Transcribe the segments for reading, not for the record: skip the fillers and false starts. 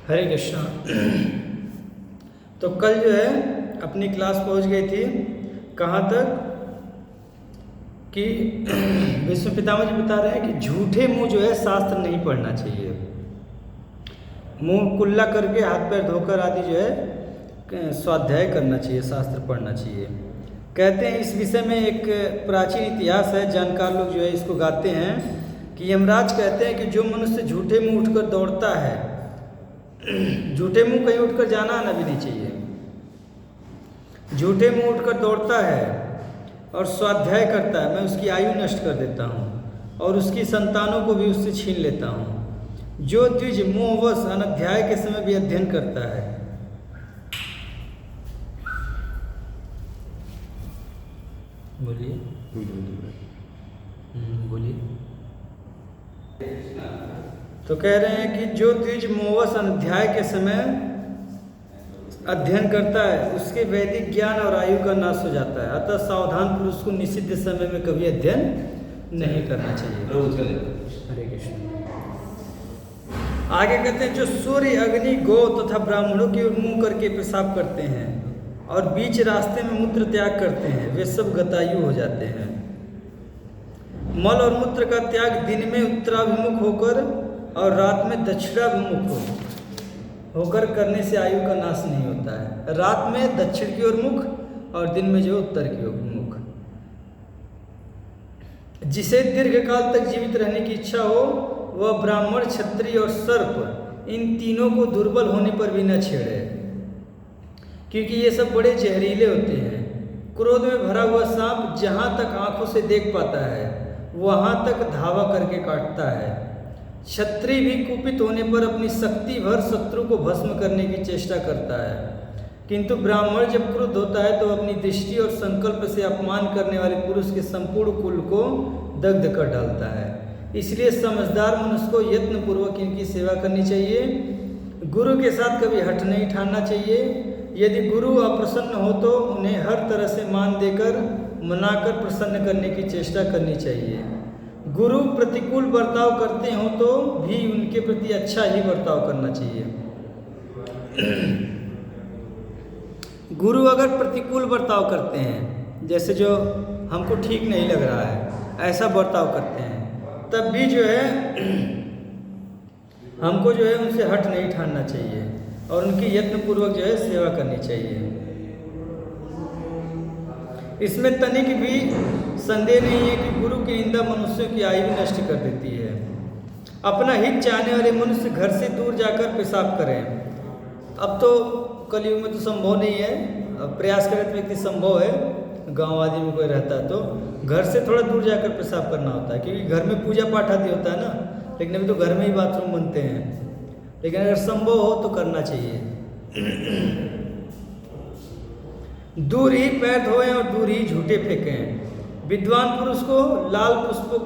हरे कृष्णा। तो कल जो है अपनी क्लास पहुंच गई थी कहाँ तक कि विष्णु पितामह जी बता रहे हैं कि झूठे मुंह जो है शास्त्र नहीं पढ़ना चाहिए। मुंह कुल्ला करके हाथ पैर धोकर आदि जो है स्वाध्याय करना चाहिए, शास्त्र पढ़ना चाहिए। कहते हैं इस विषय में एक प्राचीन इतिहास है, जानकार लोग जो है इसको गाते हैं कि यमराज कहते हैं कि जो मनुष्य झूठे मुंह उठकर दौड़ता है, झूठे मुंह कहीं उठकर जाना आना भी नहीं चाहिए, झूठे मुंह उठकर दौड़ता है और स्वाध्याय करता है, मैं उसकी आयु नष्ट कर देता हूँ और उसकी संतानों को भी उससे छीन लेता हूँ। जो द्विज मोहवश अनध्याय के समय भी अध्ययन करता है, बोलिए बोलिए। तो कह रहे हैं कि जो द्विज मोहवश अनध्याय के समय अध्ययन करता है उसके वैदिक ज्ञान और आयु का नाश हो जाता है। अतः सावधान पुरुष को निषिद्ध समय में कभी अध्ययन नहीं करना चाहिए। हरे कृष्ण। आगे कहते हैं जो सूर्य, अग्नि, गौ तथा ब्राह्मणों की ओर मुंह करके पेशाब करते हैं और बीच रास्ते में मूत्र त्याग करते हैं, वे सब गतायु हो जाते हैं। मल और मूत्र का त्याग दिन में उत्तराभिमुख होकर और रात में दक्षिणाभिमुख होकर करने से आयु का नाश नहीं होता है। रात में दक्षिण की ओर मुख और दिन में जो उत्तर की ओर मुख। जिसे दीर्घकाल तक जीवित रहने की इच्छा हो वह ब्राह्मण, क्षत्रिय और सर्प इन तीनों को दुर्बल होने पर भी न छेड़े, क्योंकि ये सब बड़े जहरीले होते हैं। क्रोध में भरा हुआ सांप जहाँ तक आंखों से देख पाता है वहाँ तक धावा करके काटता है। क्षत्रिय भी कुपित होने पर अपनी शक्ति भर शत्रु को भस्म करने की चेष्टा करता है, किंतु ब्राह्मण जब क्रुद्ध होता है तो अपनी दृष्टि और संकल्प से अपमान करने वाले पुरुष के संपूर्ण कुल को दग्ध कर डालता है। इसलिए समझदार मनुष्य को यत्नपूर्वक इनकी सेवा करनी चाहिए। गुरु के साथ कभी हठ नहीं ठानना चाहिए। यदि गुरु अप्रसन्न हो तो उन्हें हर तरह से मान देकर मनाकर प्रसन्न करने की चेष्टा करनी चाहिए। गुरु प्रतिकूल बर्ताव करते हो तो भी उनके प्रति अच्छा ही बर्ताव करना चाहिए। गुरु अगर प्रतिकूल बर्ताव करते हैं, जैसे जो हमको ठीक नहीं लग रहा है ऐसा बर्ताव करते हैं, तब भी जो है हमको जो है उनसे हट नहीं ठानना चाहिए और उनकी यत्नपूर्वक जो है सेवा करनी चाहिए। इसमें तनिक भी संदेह नहीं है कि गुरु की निंदा मनुष्यों की आयु नष्ट कर देती है। अपना हित चाहने वाले मनुष्य घर से दूर जाकर पेशाब करें। अब तो कलयुग में तो संभव नहीं है, अब प्रयास करे तो व्यक्ति संभव है, गांव आदि में कोई रहता है तो घर से थोड़ा दूर जाकर पेशाब करना होता है, क्योंकि घर में पूजा पाठ आदि होता है ना, लेकिन अभी तो घर में ही बाथरूम बनते हैं। लेकिन अगर संभव हो तो करना चाहिए। दूर ही पैर धोएं और दूर ही झूठे फेंकें। विद्वान पुरुष को लाल पुष्पों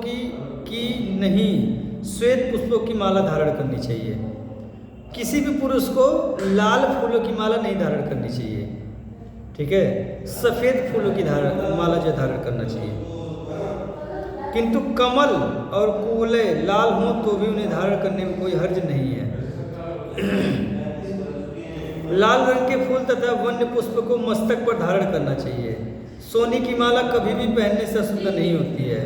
की नहीं श्वेत पुष्पों की माला धारण करनी चाहिए। किसी भी पुरुष को लाल फूलों की माला नहीं धारण करनी चाहिए, ठीक है, सफ़ेद फूलों की माला जो धारण करना चाहिए। किंतु कमल और कुवले लाल हों तो भी उन्हें धारण करने में कोई हर्ज नहीं है। लाल रंग के फूल तथा वन्य पुष्प को मस्तक पर धारण करना चाहिए। सोने की माला कभी भी पहनने से अशुद्ध नहीं होती है।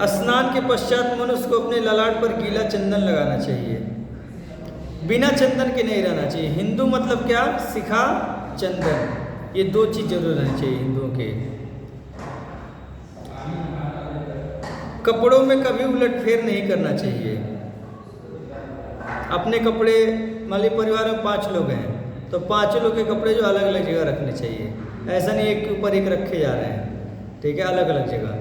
स्नान के पश्चात मनुष्य को अपने ललाट पर गीला चंदन लगाना चाहिए। बिना चंदन के नहीं रहना चाहिए। हिंदू मतलब क्या? शिखा, चंदन, ये दो चीज जरूर रहनी चाहिए हिंदुओं के। कपड़ों में कभी उलटफेर नहीं करना चाहिए। अपने कपड़े, मान लीजिए परिवार में 5 लोग हैं तो 5 लोग के कपड़े जो अलग अलग जगह रखने चाहिए। ऐसा नहीं एक के ऊपर एक रखे जा रहे हैं, ठीक है, अलग अलग जगह।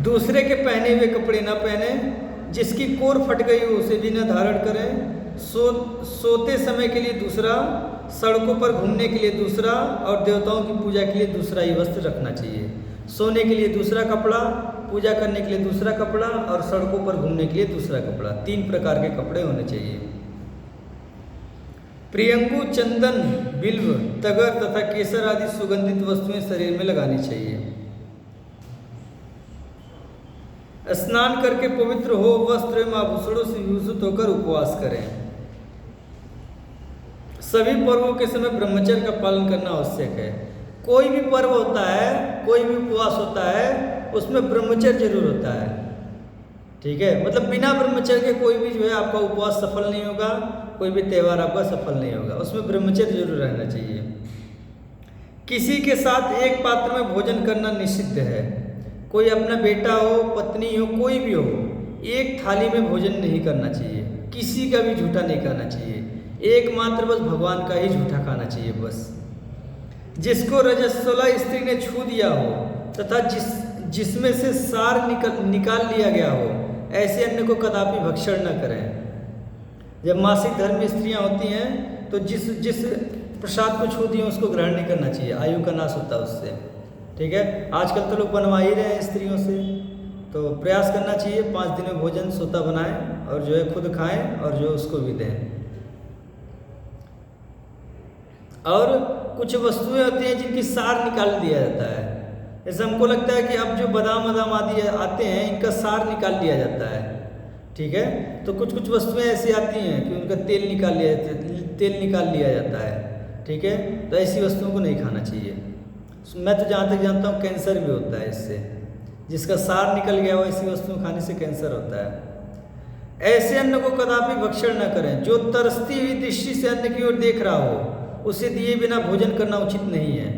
दूसरे के पहने हुए कपड़े ना पहने। जिसकी कोर फट गई हो उसे भी न धारण करें। सोते समय के लिए दूसरा, सड़कों पर घूमने के लिए दूसरा और देवताओं की पूजा के लिए दूसरा ही वस्त्र रखना चाहिए। सोने के लिए दूसरा कपड़ा, पूजा करने के लिए दूसरा कपड़ा और सड़कों पर घूमने के लिए दूसरा कपड़ा। 3 प्रकार के कपड़े होने चाहिए। प्रियंगु, चंदन, बिल्व, तगर तथा केसर आदि सुगंधित वस्तुएं शरीर में लगानी चाहिए। स्नान करके पवित्र हो, वस्त्र एवं आभूषणों से विभूषित होकर उपवास करें। सभी पर्वों के समय ब्रह्मचर्य का पालन करना आवश्यक है। कोई भी पर्व होता है, कोई भी उपवास होता है, उसमें ब्रह्मचर्य जरूर होता है। ठीक है, मतलब बिना ब्रह्मचर्य के कोई भी जो है आपका उपवास सफल नहीं होगा, कोई भी त्यौहार आपका सफल नहीं होगा, उसमें ब्रह्मचर्य जरूर रहना चाहिए। किसी के साथ एक पात्र में भोजन करना निषिद्ध है। कोई अपना बेटा हो, पत्नी हो, कोई भी हो, एक थाली में भोजन नहीं करना चाहिए। किसी का भी झूठा नहीं खाना चाहिए, एकमात्र बस भगवान का ही झूठा खाना चाहिए बस। जिसको रजस्वला स्त्री ने छू दिया हो तथा जिसमें से सार निकाल लिया गया हो, ऐसे अन्न को कदापि भक्षण न करें। जब मासिक धर्म में स्त्रियां होती हैं तो जिस प्रसाद को छू दिए उसको ग्रहण नहीं करना चाहिए, आयु का नाश होता है उससे। ठीक है, आजकल तो लोग बनवा ही रहे हैं स्त्रियों से, तो प्रयास करना चाहिए 5 दिन में भोजन स्वतः बनाएं और जो है खुद खाएं और जो उसको भी दें। और कुछ वस्तुएं होती हैं जिनकी सार निकाल दिया जाता है। जैसे हमको लगता है कि अब जो बादाम आदि आते हैं इनका सार निकाल लिया जाता है। ठीक है, तो कुछ वस्तुएं ऐसी आती हैं कि उनका तेल निकाल लिया जाता है। ठीक है, तो ऐसी वस्तुओं को नहीं खाना चाहिए। मैं तो जहाँ तक जानता हूँ कैंसर भी होता है इससे, जिसका सार निकल गया हो ऐसी वस्तुओं खाने से कैंसर होता है। ऐसे अन्न को कदापि भक्षण न करें। जो तरसती हुई दृष्टि से अन्न की ओर देख रहा हो उसे दिए बिना भोजन करना उचित नहीं है।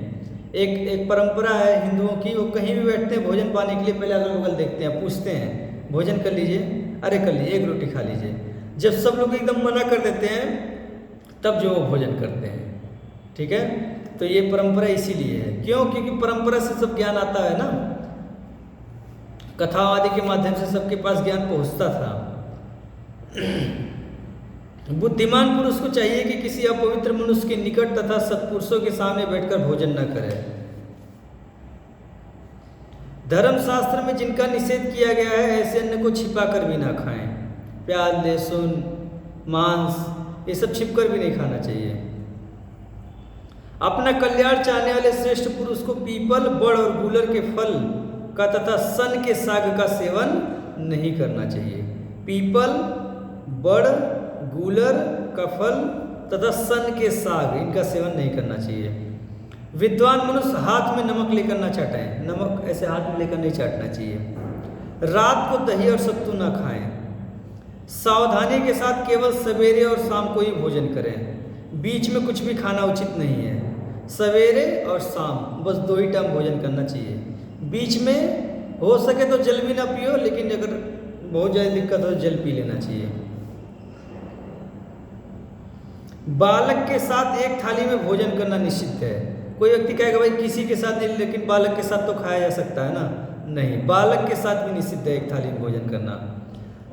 एक परंपरा है हिंदुओं की, वो कहीं भी बैठते हैं भोजन पाने के लिए पहले अगल बगल देखते हैं, पूछते हैं भोजन कर लीजिए, अरे कर लीजिए, एक रोटी खा लीजिए। जब सब लोग एकदम मना कर देते हैं तब जो वो भोजन करते हैं। ठीक है, तो ये परंपरा इसीलिए है। क्यों? क्योंकि परंपरा से सब ज्ञान आता है ना, कथा आदि के माध्यम से सबके पास ज्ञान पहुंचता था। बुद्धिमान पुरुष को चाहिए कि किसी अपवित्र मनुष्य के निकट तथा सत्पुरुषों के सामने बैठकर भोजन न करे। धर्मशास्त्र में जिनका निषेध किया गया है ऐसे अन्न को छिपा कर भी ना खाएं। प्याज, लहसुन, मांस, ये सब छिपकर भी नहीं खाना चाहिए। अपना कल्याण चाहने वाले श्रेष्ठ पुरुष को पीपल, बड़ और गूलर के फल का तथा सन के साग का सेवन नहीं करना चाहिए। पीपल, बड़, गूलर का फल तथा सन के साग, इनका सेवन नहीं करना चाहिए। विद्वान मनुष्य हाथ में नमक लेकर ना चाटें। नमक ऐसे हाथ में लेकर नहीं चाटना चाहिए। रात को दही और सत्तू ना खाएं। सावधानी के साथ केवल सवेरे और शाम को ही भोजन करें। बीच में कुछ भी खाना उचित नहीं है। सवेरे और शाम बस 2 ही टाइम भोजन करना चाहिए। बीच में हो सके तो जल भी ना पियो, लेकिन अगर बहुत ज़्यादा दिक्कत हो जल पी लेना चाहिए। बालक के साथ एक थाली में भोजन करना निषिद्ध है। कोई व्यक्ति कहेगा भाई किसी के साथ नहीं, लेकिन बालक के साथ तो खाया जा सकता है ना। नहीं, बालक के साथ भी निषिद्ध है एक थाली में भोजन करना।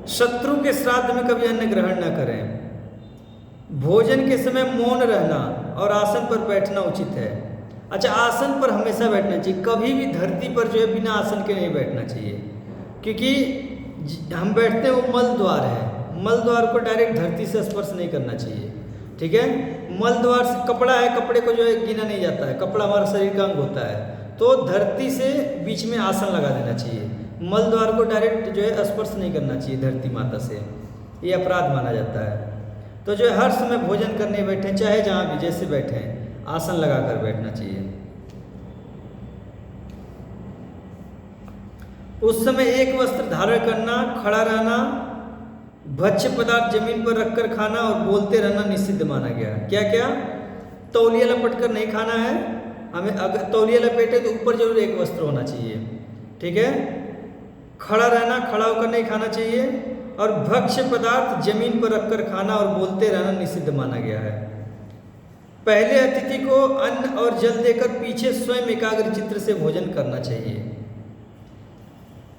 शत्रु के श्राद्ध में कभी अन्न ग्रहण न करें। भोजन के समय मौन रहना और आसन पर बैठना उचित है। अच्छा, आसन पर हमेशा बैठना चाहिए, कभी भी धरती पर जो है बिना आसन के नहीं बैठना चाहिए। क्योंकि हम बैठते हैं वो मल द्वार है, मल द्वार को डायरेक्ट धरती से स्पर्श नहीं करना चाहिए। ठीक है, मल द्वार से कपड़ा है, कपड़े को जो है गिना नहीं जाता है, कपड़ा हमारा शरीर का अंग होता है, तो धरती से बीच में आसन लगा देना चाहिए। मल द्वार को डायरेक्ट जो है स्पर्श नहीं करना चाहिए धरती माता से, ये अपराध माना जाता है। तो जो है हर समय भोजन करने बैठे, चाहे जहाँ भी जैसे बैठे, आसन लगाकर बैठना चाहिए। उस समय एक वस्त्र धारण करना, खड़ा रहना, भक्ष्य पदार्थ जमीन पर रखकर खाना और बोलते रहना निषिद्ध माना गया। क्या क्या? तौलिया लपट कर नहीं खाना है हमें। अगर तौलिया लपेटे तो ऊपर जरूर एक वस्त्र होना चाहिए। ठीक है, खड़ा रहना, खड़ा होकर नहीं खाना चाहिए, और भक्ष्य पदार्थ जमीन पर रखकर खाना और बोलते रहना निषिद्ध माना गया है। पहले अतिथि को अन्न और जल देकर पीछे स्वयं एकाग्र चित्त से भोजन करना चाहिए।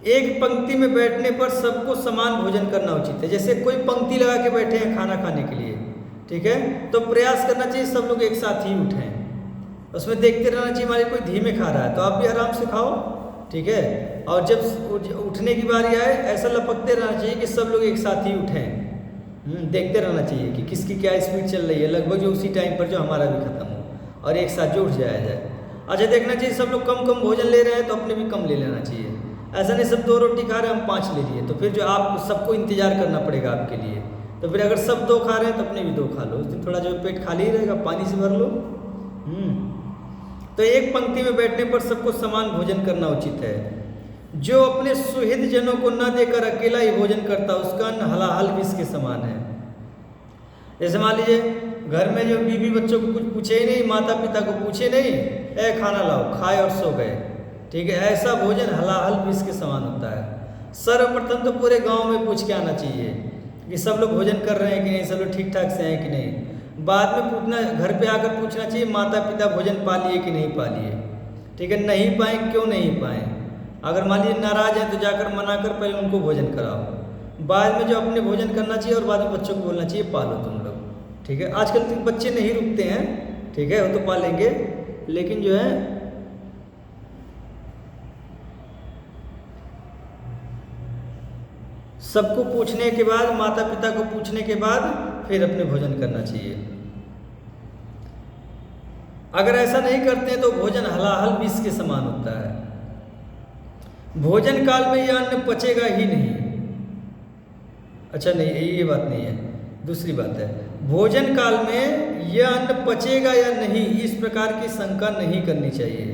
एक पंक्ति में बैठने पर सबको समान भोजन करना उचित है। जैसे कोई पंक्ति लगा के बैठे हैं खाना खाने के लिए, ठीक है, तो प्रयास करना चाहिए सब लोग एक साथ ही उठें। उसमें देखते रहना चाहिए हमारे कोई धीमे खा रहा है तो आप भी आराम से खाओ। ठीक है, और जब उठने की बारी आए ऐसा लपकते रहना चाहिए कि सब लोग एक साथ ही उठें। देखते रहना चाहिए कि किसकी क्या स्पीड चल रही है, लगभग जो उसी टाइम पर जो हमारा भी खत्म हो और एक साथ जो उठ जाया जाए। अच्छा, देखना चाहिए सब लोग कम कम भोजन ले रहे हैं तो अपने भी कम ले लेना चाहिए। ऐसा नहीं सब 2 रोटी खा रहे हैं हम 5 ले लिए, तो फिर जो आप सबको इंतजार करना पड़ेगा आपके लिए। तो फिर अगर सब 2 खा रहे हैं तो अपने भी 2 खा लो, उस दिन थोड़ा जो पेट खाली ही रहेगा, पानी से भर लो। तो एक पंक्ति में बैठने पर सबको समान भोजन करना उचित है। जो अपने सुहृद जनों को न देकर अकेला ही भोजन करता उसका अन्न हलाहल विष के समान है। जैसे मान लीजिए घर में जो बीवी बच्चों को कुछ पूछे ही नहीं, माता पिता को पूछे नहीं, ए खाना लाओ, खाए और सो गए, ठीक है, ऐसा भोजन हलाहल विष के समान होता है। सर्वप्रथम तो पूरे गांव में पूछ के आना चाहिए कि सब लोग भोजन कर रहे हैं कि नहीं, सब लोग ठीक ठाक से हैं कि नहीं। बाद में पूछना, घर पे आकर पूछना चाहिए माता पिता भोजन पा लिए कि नहीं पा लिए, ठीक है। नहीं पाए क्यों नहीं पाए, अगर मान लीजिए नाराज है तो जाकर मना कर पहले उनको भोजन कराओ। बाद में जो अपने भोजन करना चाहिए और बाद में बच्चों को बोलना चाहिए पालो तुम लोग, ठीक है। आजकल तो बच्चे नहीं रुकते हैं, ठीक है, वो तो पालेंगे, लेकिन जो है सबको पूछने के बाद, माता पिता को पूछने के बाद फिर अपने भोजन करना चाहिए। अगर ऐसा नहीं करते तो भोजन हलाहल विष के समान होता है। भोजन काल में यह अन्न पचेगा ही नहीं। अच्छा नहीं, ये बात नहीं है, दूसरी बात है। भोजन काल में यह अन्न पचेगा या नहीं इस प्रकार की शंका नहीं करनी चाहिए,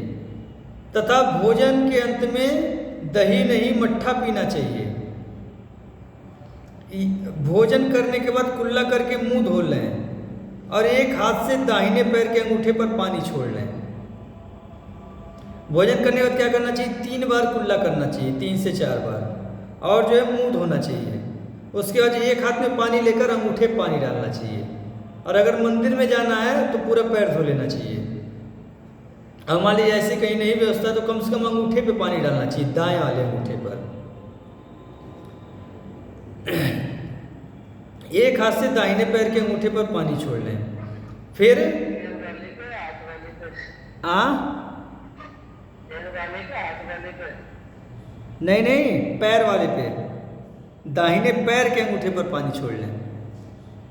तथा भोजन के अंत में दही नहीं मट्ठा पीना चाहिए। भोजन करने के बाद कुल्ला करके मुंह धो लें और एक हाथ से दाहिने पैर के अंगूठे पर पानी छोड़ लें। भोजन करने के बाद क्या करना चाहिए, 3 बार कुल्ला करना चाहिए, 3 से 4 बार, और जो है मुंह धोना चाहिए। उसके बाद एक हाथ में पानी लेकर अंगूठे पानी डालना चाहिए, और अगर मंदिर में जाना है तो पूरा पैर धो लेना चाहिए। अब मान लीजिए ऐसी कहीं नहीं व्यवस्था तो कम से कम अंगूठे पे पानी डालना चाहिए, दाएं वाले अंगूठे पर। एक हाथ से दाहिने पैर के अंगूठे पर पानी छोड़ लें। फिर नहीं, पैर वाले पे, दाहिने पैर के अंगूठे पर पानी छोड़ लें,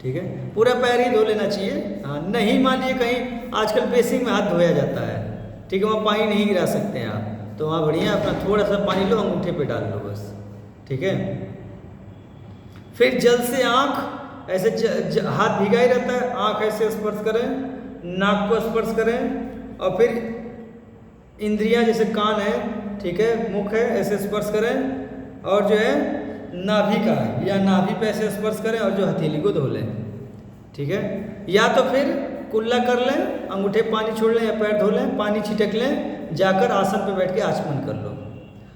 ठीक है। पूरा पैर ही धो लेना चाहिए। हाँ, नहीं मान लीजिए कहीं आजकल बेसिन में हाथ धोया जाता है, ठीक है, वहाँ पानी नहीं गिरा सकते हैं आप, तो वहाँ बढ़िया अपना थोड़ा सा पानी लो, अंगूठे पे डाल लो बस, ठीक है। फिर जल से आँख ऐसे हाथ भीगा ही रहता है, आँख ऐसे स्पर्श करें, नाक को स्पर्श करें, और फिर इंद्रियां जैसे कान है, ठीक है, मुख है, ऐसे स्पर्श करें, और जो है नाभि का या नाभि पे ऐसे स्पर्श करें, और जो हथेली को धो लें, ठीक है। या तो फिर कुल्ला कर लें, अंगूठे पानी छोड़ लें या पैर धो लें, पानी छिटक लें, जाकर आसन पे बैठ के आचमन कर लो।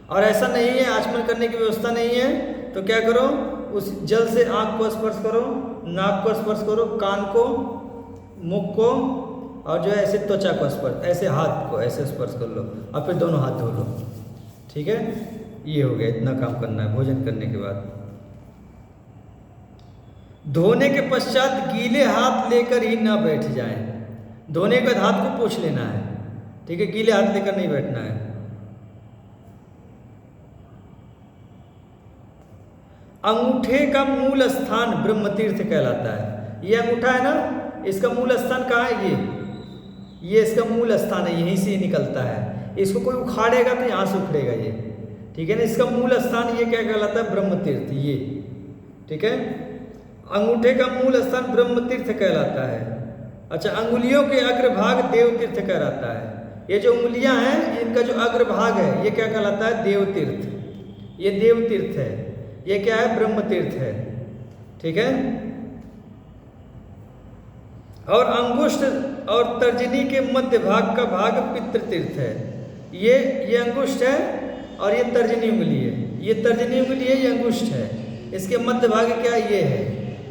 और ऐसा नहीं है, आचमन करने की व्यवस्था नहीं है, तो क्या करो, उस जल से आँख को स्पर्श करो, नाक को स्पर्श करो, कान को, मुख को, और जो है ऐसे त्वचा को स्पर्श, ऐसे हाथ को ऐसे स्पर्श कर लो, और फिर दोनों हाथ धो लो, ठीक है। ये हो गया, इतना काम करना है भोजन करने के बाद। धोने के पश्चात गीले हाथ लेकर ही ना बैठ जाएं। धोने के बाद हाथ को पोंछ लेना है, ठीक है, गीले हाथ लेकर नहीं बैठना है। अंगूठे का मूल स्थान ब्रह्म तीर्थ कहलाता है। ये अंगूठा है ना, इसका मूल स्थान कहाँ है, ये इसका मूल स्थान है, यहीं से निकलता है। इसको कोई उखाड़ेगा तो यहाँ से उखड़ेगा ये, ठीक है ना। इसका मूल स्थान ये क्या कहलाता है, ब्रह्म तीर्थ, ये, ठीक है। अंगूठे का मूल स्थान ब्रह्म तीर्थ कहलाता है। अच्छा, अंगुलियों के अग्रभाग देव तीर्थ कहलाता है। ये जो उंगलियां हैं, इनका जो अग्रभाग है ये क्या कहलाता है, देव तीर्थ। ये देव तीर्थ है, ये क्या है, ब्रह्म तीर्थ है, ठीक है। और अंगुष्ठ और तर्जनी के मध्य भाग का भाग पितृ तीर्थ है। ये अंगुष्ठ है और ये तर्जनी उंगली है, ये तर्जनी उंगली है, ये अंगुष्ठ है। इसके मध्य भाग क्या ये है,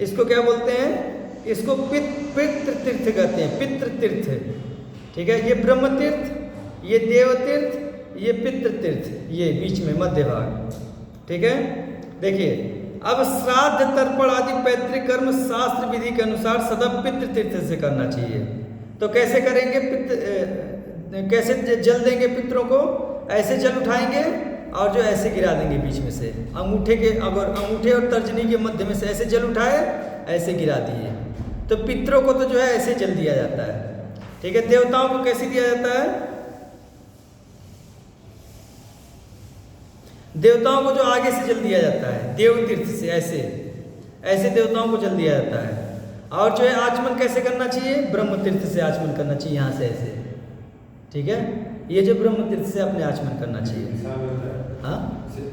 इसको क्या बोलते हैं, इसको पितृ तीर्थ कहते हैं, पितृ तीर्थ, ठीक है। ये ब्रह्म तीर्थ, ये देव तीर्थ, ये पितृ तीर्थ, ये बीच में मध्य भाग, ठीक है। देखिए, अब श्राद्ध तर्पण आदि पैतृक कर्म शास्त्र विधि के अनुसार सदा पितृ तीर्थ से करना चाहिए। तो कैसे करेंगे, कैसे जल देंगे पितरों को, ऐसे जल उठाएंगे और जो ऐसे गिरा देंगे बीच में से, अंगूठे के, अगर अंगूठे और तर्जनी के मध्य में से ऐसे जल उठाए, ऐसे गिरा दिए, तो पितरों को तो जो है ऐसे जल दिया जाता है, ठीक है। देवताओं को कैसे दिया जाता है, देवताओं को जो आगे से जल दिया जाता है, देव तीर्थ से, ऐसे ऐसे देवताओं को जल दिया जाता है। और जो है आचमन कैसे करना चाहिए, ब्रह्म तीर्थ से आचमन करना चाहिए, यहाँ से ऐसे, ठीक है। ये जो ब्रह्म तीर्थ से अपने आचमन करना चाहिए। हाँ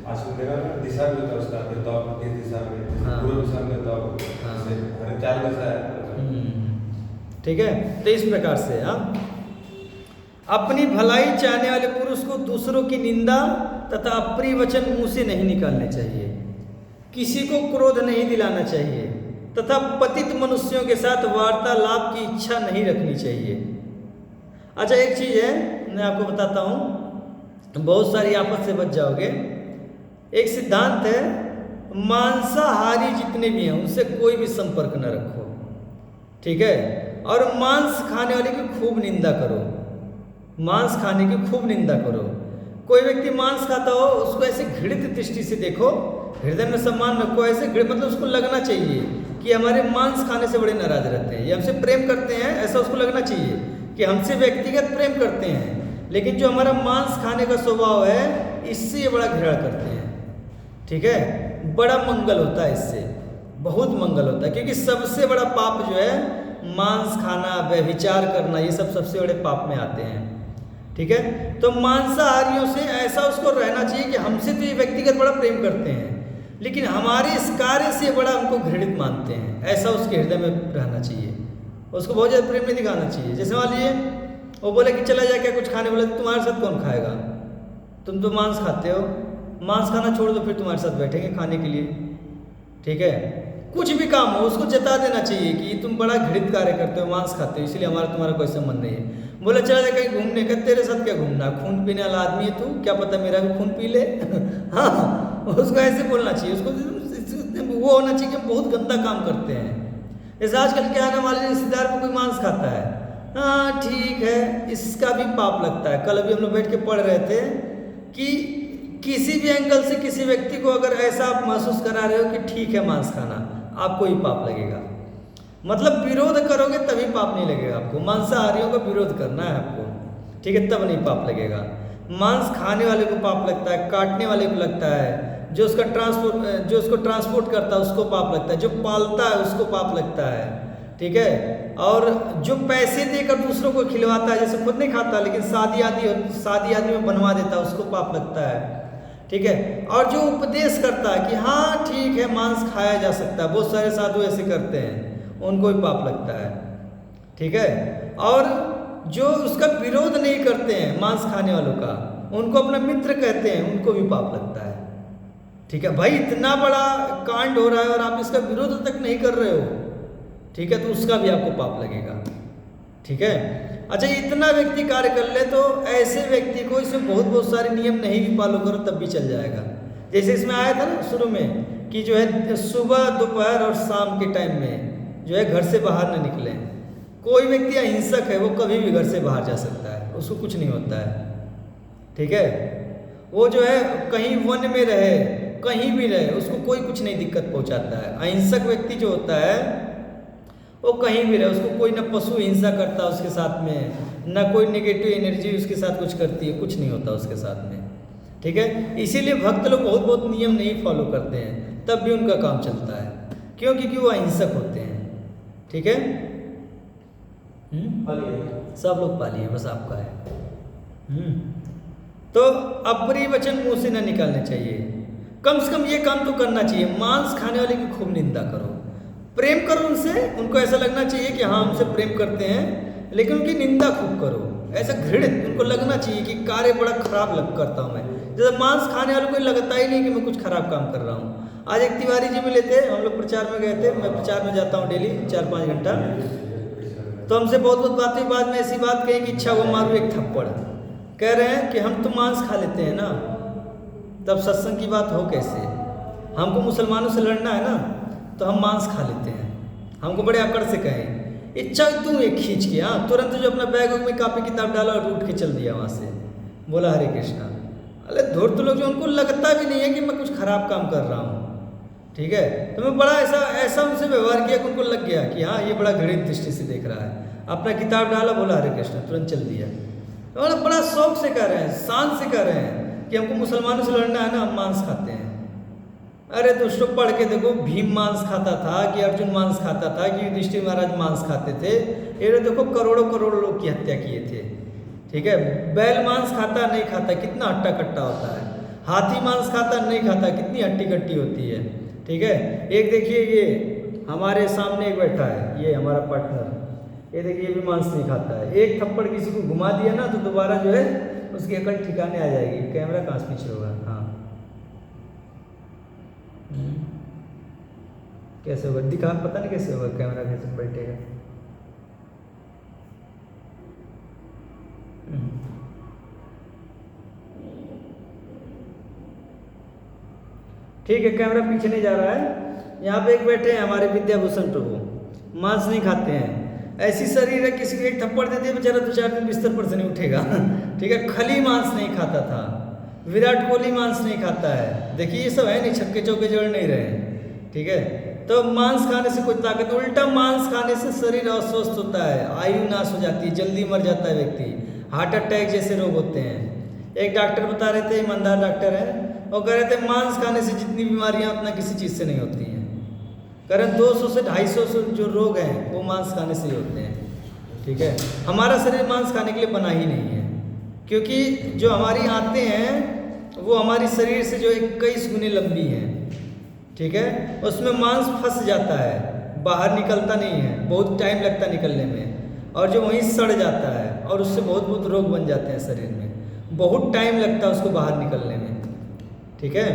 आचमन देगा दिशा भी होता है उसका, देवताओं की दिशा में, हाँ। पूर्व दिशा में देवताओं को, हर चार दिशा है, ठीक है। तो इस प्रकार से अपनी भलाई चाहने वाले पुरुष को दूसरों की निंदा तथा अप्रिय वचन मुंह से नहीं निकालने चाहिए, किसी को क्रोध नहीं दिलाना चाहिए तथा पतित मनुष्यों के साथ वार्तालाप की इच्छा नहीं रखनी चाहिए। अच्छा, एक चीज़ है मैं आपको बताता हूँ, बहुत सारी आपस से बच जाओगे। एक सिद्धांत है, मांसाहारी जितने भी हैं उनसे कोई भी संपर्क न रखो, ठीक है। और मांस खाने वाले की खूब निंदा करो, मांस खाने की खूब निंदा करो। कोई व्यक्ति मांस खाता हो उसको ऐसे घृणित दृष्टि से देखो, हृदय में सम्मान रखो, ऐसे मतलब उसको लगना चाहिए कि हमारे मांस खाने से बड़े नाराज रहते हैं, ये हमसे प्रेम करते हैं, ऐसा उसको लगना चाहिए कि हमसे व्यक्तिगत प्रेम करते हैं, लेकिन जो हमारा मांस खाने का स्वभाव है इससे ये बड़ा घृणा करते हैं, ठीक है। बड़ा मंगल होता है इससे, बहुत मंगल होता है, क्योंकि सबसे बड़ा पाप जो है मांस खाना, व्यभिचार करना, ये सब सबसे बड़े पाप में आते हैं, ठीक है। तो मांसाहारियों से ऐसा उसको रहना चाहिए कि हमसे तो ये व्यक्तिगत बड़ा प्रेम करते हैं, लेकिन हमारे इस कार्य से बड़ा हमको घृणित मानते हैं, ऐसा उसके हृदय में रहना चाहिए। उसको बहुत ज़्यादा प्रेम नहीं दिखाना चाहिए। जैसे मान लीजिए वो बोले कि चला जाए क्या कुछ खाने, बोले तुम्हारे साथ कौन खाएगा, तुम तो मांस खाते हो, मांस खाना छोड़ दो फिर तुम्हारे साथ बैठेंगे खाने के लिए, ठीक है। कुछ भी काम हो उसको जता देना चाहिए कि तुम बड़ा घृणित कार्य करते हो, मांस खाते हो, इसलिए हमारा तुम्हारा कोई संबंध नहीं है। बोले चला जाए कहीं घूमने का, तेरे साथ क्या घूमना, खून पीने वाला आदमी है तू, क्या पता मेरा भी खून पी ले हाँ, उसको ऐसे बोलना चाहिए, उसको वो होना चाहिए कि हम बहुत गंदा काम करते हैं। जैसे आजकल क्या है ना, हमारे रिश्तेदार में कोई मांस खाता है, हाँ ठीक है, इसका भी पाप लगता है। कल अभी हम लोग बैठ के पढ़ रहे थे कि किसी भी एंगल से किसी व्यक्ति को अगर ऐसा आप महसूस करा रहे हो कि ठीक है मांस खाना, आपको ही पाप लगेगा। मतलब विरोध करोगे तभी पाप नहीं लगेगा आपको, मांसाहारियों का विरोध करना है आपको, ठीक है, तब नहीं पाप लगेगा। मांस खाने वाले को पाप लगता है, काटने वाले को लगता है, जो उसको ट्रांसपोर्ट करता है उसको पाप लगता है, जो पालता है उसको पाप लगता है, ठीक है। और जो पैसे देकर दूसरों को खिलवाता है, जैसे खुद नहीं खाता लेकिन शादी आदि में बनवा देता है, उसको पाप लगता है, ठीक है। और जो उपदेश करता है कि हाँ ठीक है मांस खाया जा सकता है, बहुत सारे साधु ऐसे करते हैं, उनको भी पाप लगता है, ठीक है। और जो उसका विरोध नहीं करते हैं मांस खाने वालों का, उनको अपना मित्र कहते हैं, उनको भी पाप लगता है, ठीक है। भाई इतना बड़ा कांड हो रहा है और आप इसका विरोध तक नहीं कर रहे हो, ठीक है, तो उसका भी आपको पाप लगेगा, ठीक है। अच्छा, इतना व्यक्ति कार्य कर ले तो ऐसे व्यक्ति को इसमें बहुत सारे नियम नहीं भी फॉलो करो तब भी चल जाएगा। जैसे इसमें आया था ना शुरू में कि जो है सुबह दोपहर और शाम के टाइम में जो है घर से बाहर न निकले। कोई व्यक्ति अहिंसक है वो कभी भी घर से बाहर जा सकता है, उसको कुछ नहीं होता है, ठीक है। वो जो है कहीं वन में रहे, कहीं भी रहे, उसको कोई कुछ नहीं दिक्कत पहुंचाता है। अहिंसक व्यक्ति जो होता है वो कहीं भी रहे, उसको कोई ना पशु हिंसा करता है उसके साथ में, ना कोई नेगेटिव एनर्जी उसके साथ कुछ करती है, कुछ नहीं होता उसके साथ में, ठीक है। इसीलिए भक्त लोग बहुत नियम नहीं फॉलो करते हैं, तब भी उनका काम चलता है, क्यों? क्योंकि वो अहिंसक होते हैं, ठीक है। सब लोग पालिए, बस आपका है। तो अप्रिय वचन मुंह से न निकालने चाहिए, कम से कम ये काम तो करना चाहिए, मांस खाने वाले की खूब निंदा करो, प्रेम करो उनसे, उनको ऐसा लगना चाहिए कि हाँ हमसे प्रेम करते हैं, लेकिन उनकी निंदा खूब करो, ऐसा घृणित उनको लगना चाहिए कि कार्य बड़ा खराब करता हूँ मैं। जैसे मांस खाने वालों को लगता ही नहीं कि मैं कुछ खराब काम कर रहा हूँ। आज एक तिवारी जी मिले थे, हम लोग प्रचार में गए थे, मैं प्रचार में जाता हूँ डेली 4-5 घंटा, तो हमसे बहुत बात हुई, बाद में ऐसी बात कही कि इच्छा वो मारू एक थप्पड़। कह रहे हैं कि हम तो मांस खा लेते हैं ना, तब सत्संग की बात हो कैसे? हमको मुसलमानों से लड़ना है ना, तो हम मांस खा लेते हैं। हमको बड़े अकड़ से कहें, इच्छा तुम एक खींच के, हाँ तुरंत जो अपना बैग में कापी किताब डाला और उठ के चल दिया वहाँ से, बोला हरे कृष्णा। अरे धूर्त लोग जो, उनको लगता भी नहीं है कि मैं कुछ खराब काम कर रहा हूँ, ठीक है। तो मैं बड़ा ऐसा उनसे व्यवहार किया कि उनको लग गया कि हाँ ये बड़ा घृणित दृष्टि से देख रहा है। अपना किताब डाला, बोला हरे कृष्णा, तुरंत चल दिया। तो बड़ा शौक से कर रहे हैं, शान से कर रहे हैं, कि हमको मुसलमानों से लड़ना है ना, हम मांस खाते हैं। अरे दोस्तों पढ़ के देखो, भीम मांस खाता था कि अर्जुन मांस खाता था कि युधिष्ठिर महाराज मांस खाते थे। ये देखो करोड़ों करोड़ों लोग की हत्या किए थे। ठीक है, बैल मांस खाता नहीं खाता, कितना हट्टा कट्टा होता है। हाथी मांस खाता नहीं खाता, कितनी हट्टी कट्टी होती है। ठीक है, एक देखिए ये हमारे सामने एक बैठा है, ये हमारा पार्टनर, ये देखिए ये भी मांस नहीं खाता है। एक थप्पड़ किसी को घुमा दिया ना तो दोबारा जो है उसकी अकल ठिकाने आ जाएगी। कैमरा कहाँ से पीछे होगा? हाँ कैसे होगा दिखा, पता नहीं कैसे होगा, कैमरा कैसे बैठेगा। ठीक है, कैमरा पीछे नहीं जा रहा है। यहाँ पे एक बैठे हैं हमारे विद्याभूषण प्रभु, मांस नहीं खाते हैं। ऐसी शरीर है, किसी को एक थप्पड़ दे दिया बेचारा 2-4 दिन बिस्तर पर से नहीं उठेगा। ठीक है, खली मांस नहीं खाता था। विराट कोहली मांस नहीं खाता है। देखिए ये सब है नहीं, छक्के चौके जड़ नहीं रहे। ठीक है, तो मांस खाने से कोई ताकत, उल्टा मांस खाने से शरीर अस्वस्थ होता है, आयु नाश हो जाती है, जल्दी मर जाता है व्यक्ति, हार्ट अटैक जैसे रोग होते हैं। एक डॉक्टर बता रहे थे, ईमानदार डॉक्टर है, और कह रहे थे मांस खाने से जितनी बीमारियां उतना किसी चीज़ से नहीं होती हैं। कह रहे 200 से 250 जो रोग हैं वो मांस खाने से ही होते हैं। ठीक है, हमारा शरीर मांस खाने के लिए बना ही नहीं है, क्योंकि जो हमारी आंतें हैं वो हमारी शरीर से जो 21 गुने लंबी हैं। ठीक है, उसमें मांस फंस जाता है, बाहर निकलता नहीं है, बहुत टाइम लगता है निकलने में, और जो वहीं सड़ जाता है और उससे बहुत बहुत रोग बन जाते हैं शरीर में, बहुत टाइम लगता है उसको बाहर निकलने में। ठीक है,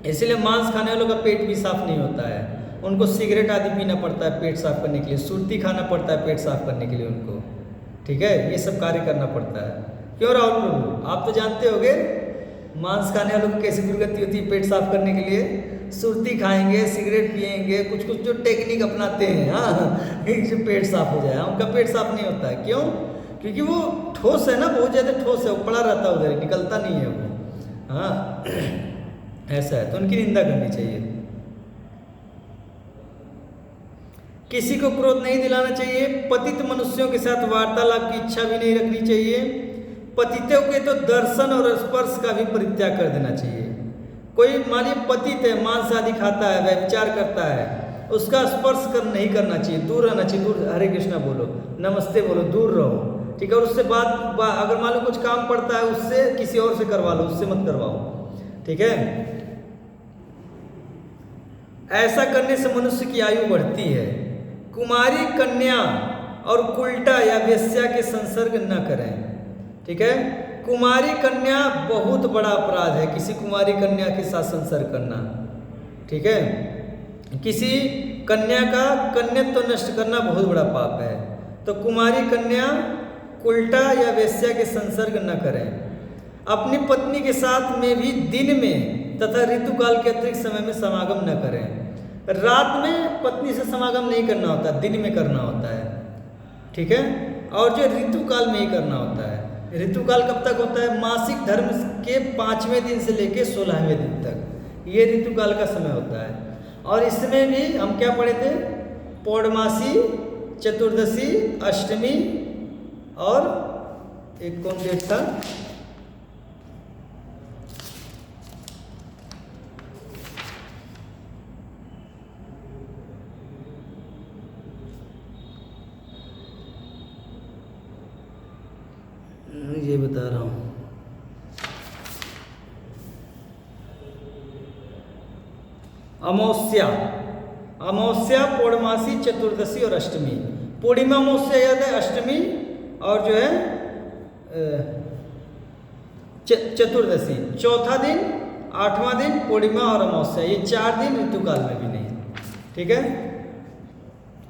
इसीलिए मांस खाने वालों का पेट भी साफ नहीं होता है, उनको सिगरेट आदि पीना पड़ता है पेट साफ करने के लिए, सुरती खाना पड़ता है पेट साफ करने के लिए उनको। ठीक है, ये सब कार्य करना पड़ता है। क्यों राहुल प्रभु, आप तो जानते होंगे मांस खाने वालों को कैसी दुर्गति होती है पेट साफ करने के लिए। सुरती खाएंगे, सिगरेट पिएंगे, कुछ कुछ जो टेक्निक अपनाते हैं, हाँ, इससे पेट साफ हो जाए। उनका पेट साफ नहीं होता है, क्यों? क्योंकि वो ठोस है ना, बहुत ज़्यादा ठोस है, वो पड़ा रहता है उधर, निकलता नहीं है वो। हाँ ऐसा है, तो उनकी निंदा करनी चाहिए। किसी को क्रोध नहीं दिलाना चाहिए। पतित मनुष्यों के साथ वार्तालाप की इच्छा भी नहीं रखनी चाहिए। पतितों के तो दर्शन और स्पर्श का भी परित्याग कर देना चाहिए। कोई मानिए पतित है, मांस आदि खाता है, व्यभिचार करता है, उसका स्पर्श नहीं करना चाहिए, दूर रहना चाहिए। दूर, हरे कृष्णा बोलो, नमस्ते बोलो, दूर रहो। ठीक है, और उससे बात अगर मान लो कुछ काम पड़ता है उससे किसी और से करवा लो, उससे मत करवाओ। ठीक है, ऐसा करने से मनुष्य की आयु बढ़ती है। कुमारी कन्या और कुल्टा या वेश्या के संसर्ग न करें। ठीक है, कुमारी कन्या बहुत बड़ा अपराध है, किसी कुमारी कन्या के साथ संसर्ग करना। ठीक है, किसी कन्या का कन्यत्व तो नष्ट करना बहुत बड़ा पाप है। तो कुमारी कन्या, कुल्टा या वेश्या के संसर्ग न करें। अपनी पत्नी के साथ में भी दिन में तथा ऋतुकाल के अतिरिक्त समय में समागम न करें। रात में पत्नी से समागम नहीं करना होता, दिन में करना होता है। ठीक है, और जो ऋतुकाल में ही करना होता है। ऋतुकाल कब तक होता है? मासिक धर्म के 5वें दिन से लेकर 16वें दिन तक, ये ऋतुकाल का समय होता है। और इसमें भी हम क्या पढ़े थे? पौर्णमासी, चतुर्दशी, अष्टमी और एक कौन डेट था? ये बता रहा हूँ, अमावस्या, अमावस्या, पौर्णमासी, चतुर्दशी और अष्टमी। पूर्णिमा अमावस्या याद है, अष्टमी और जो है चतुर्दशी, चौथा दिन, 8वां दिन पूर्णिमा और अमावस्या, ये 4 दिन ऋतुकाल में भी नहीं। ठीक है,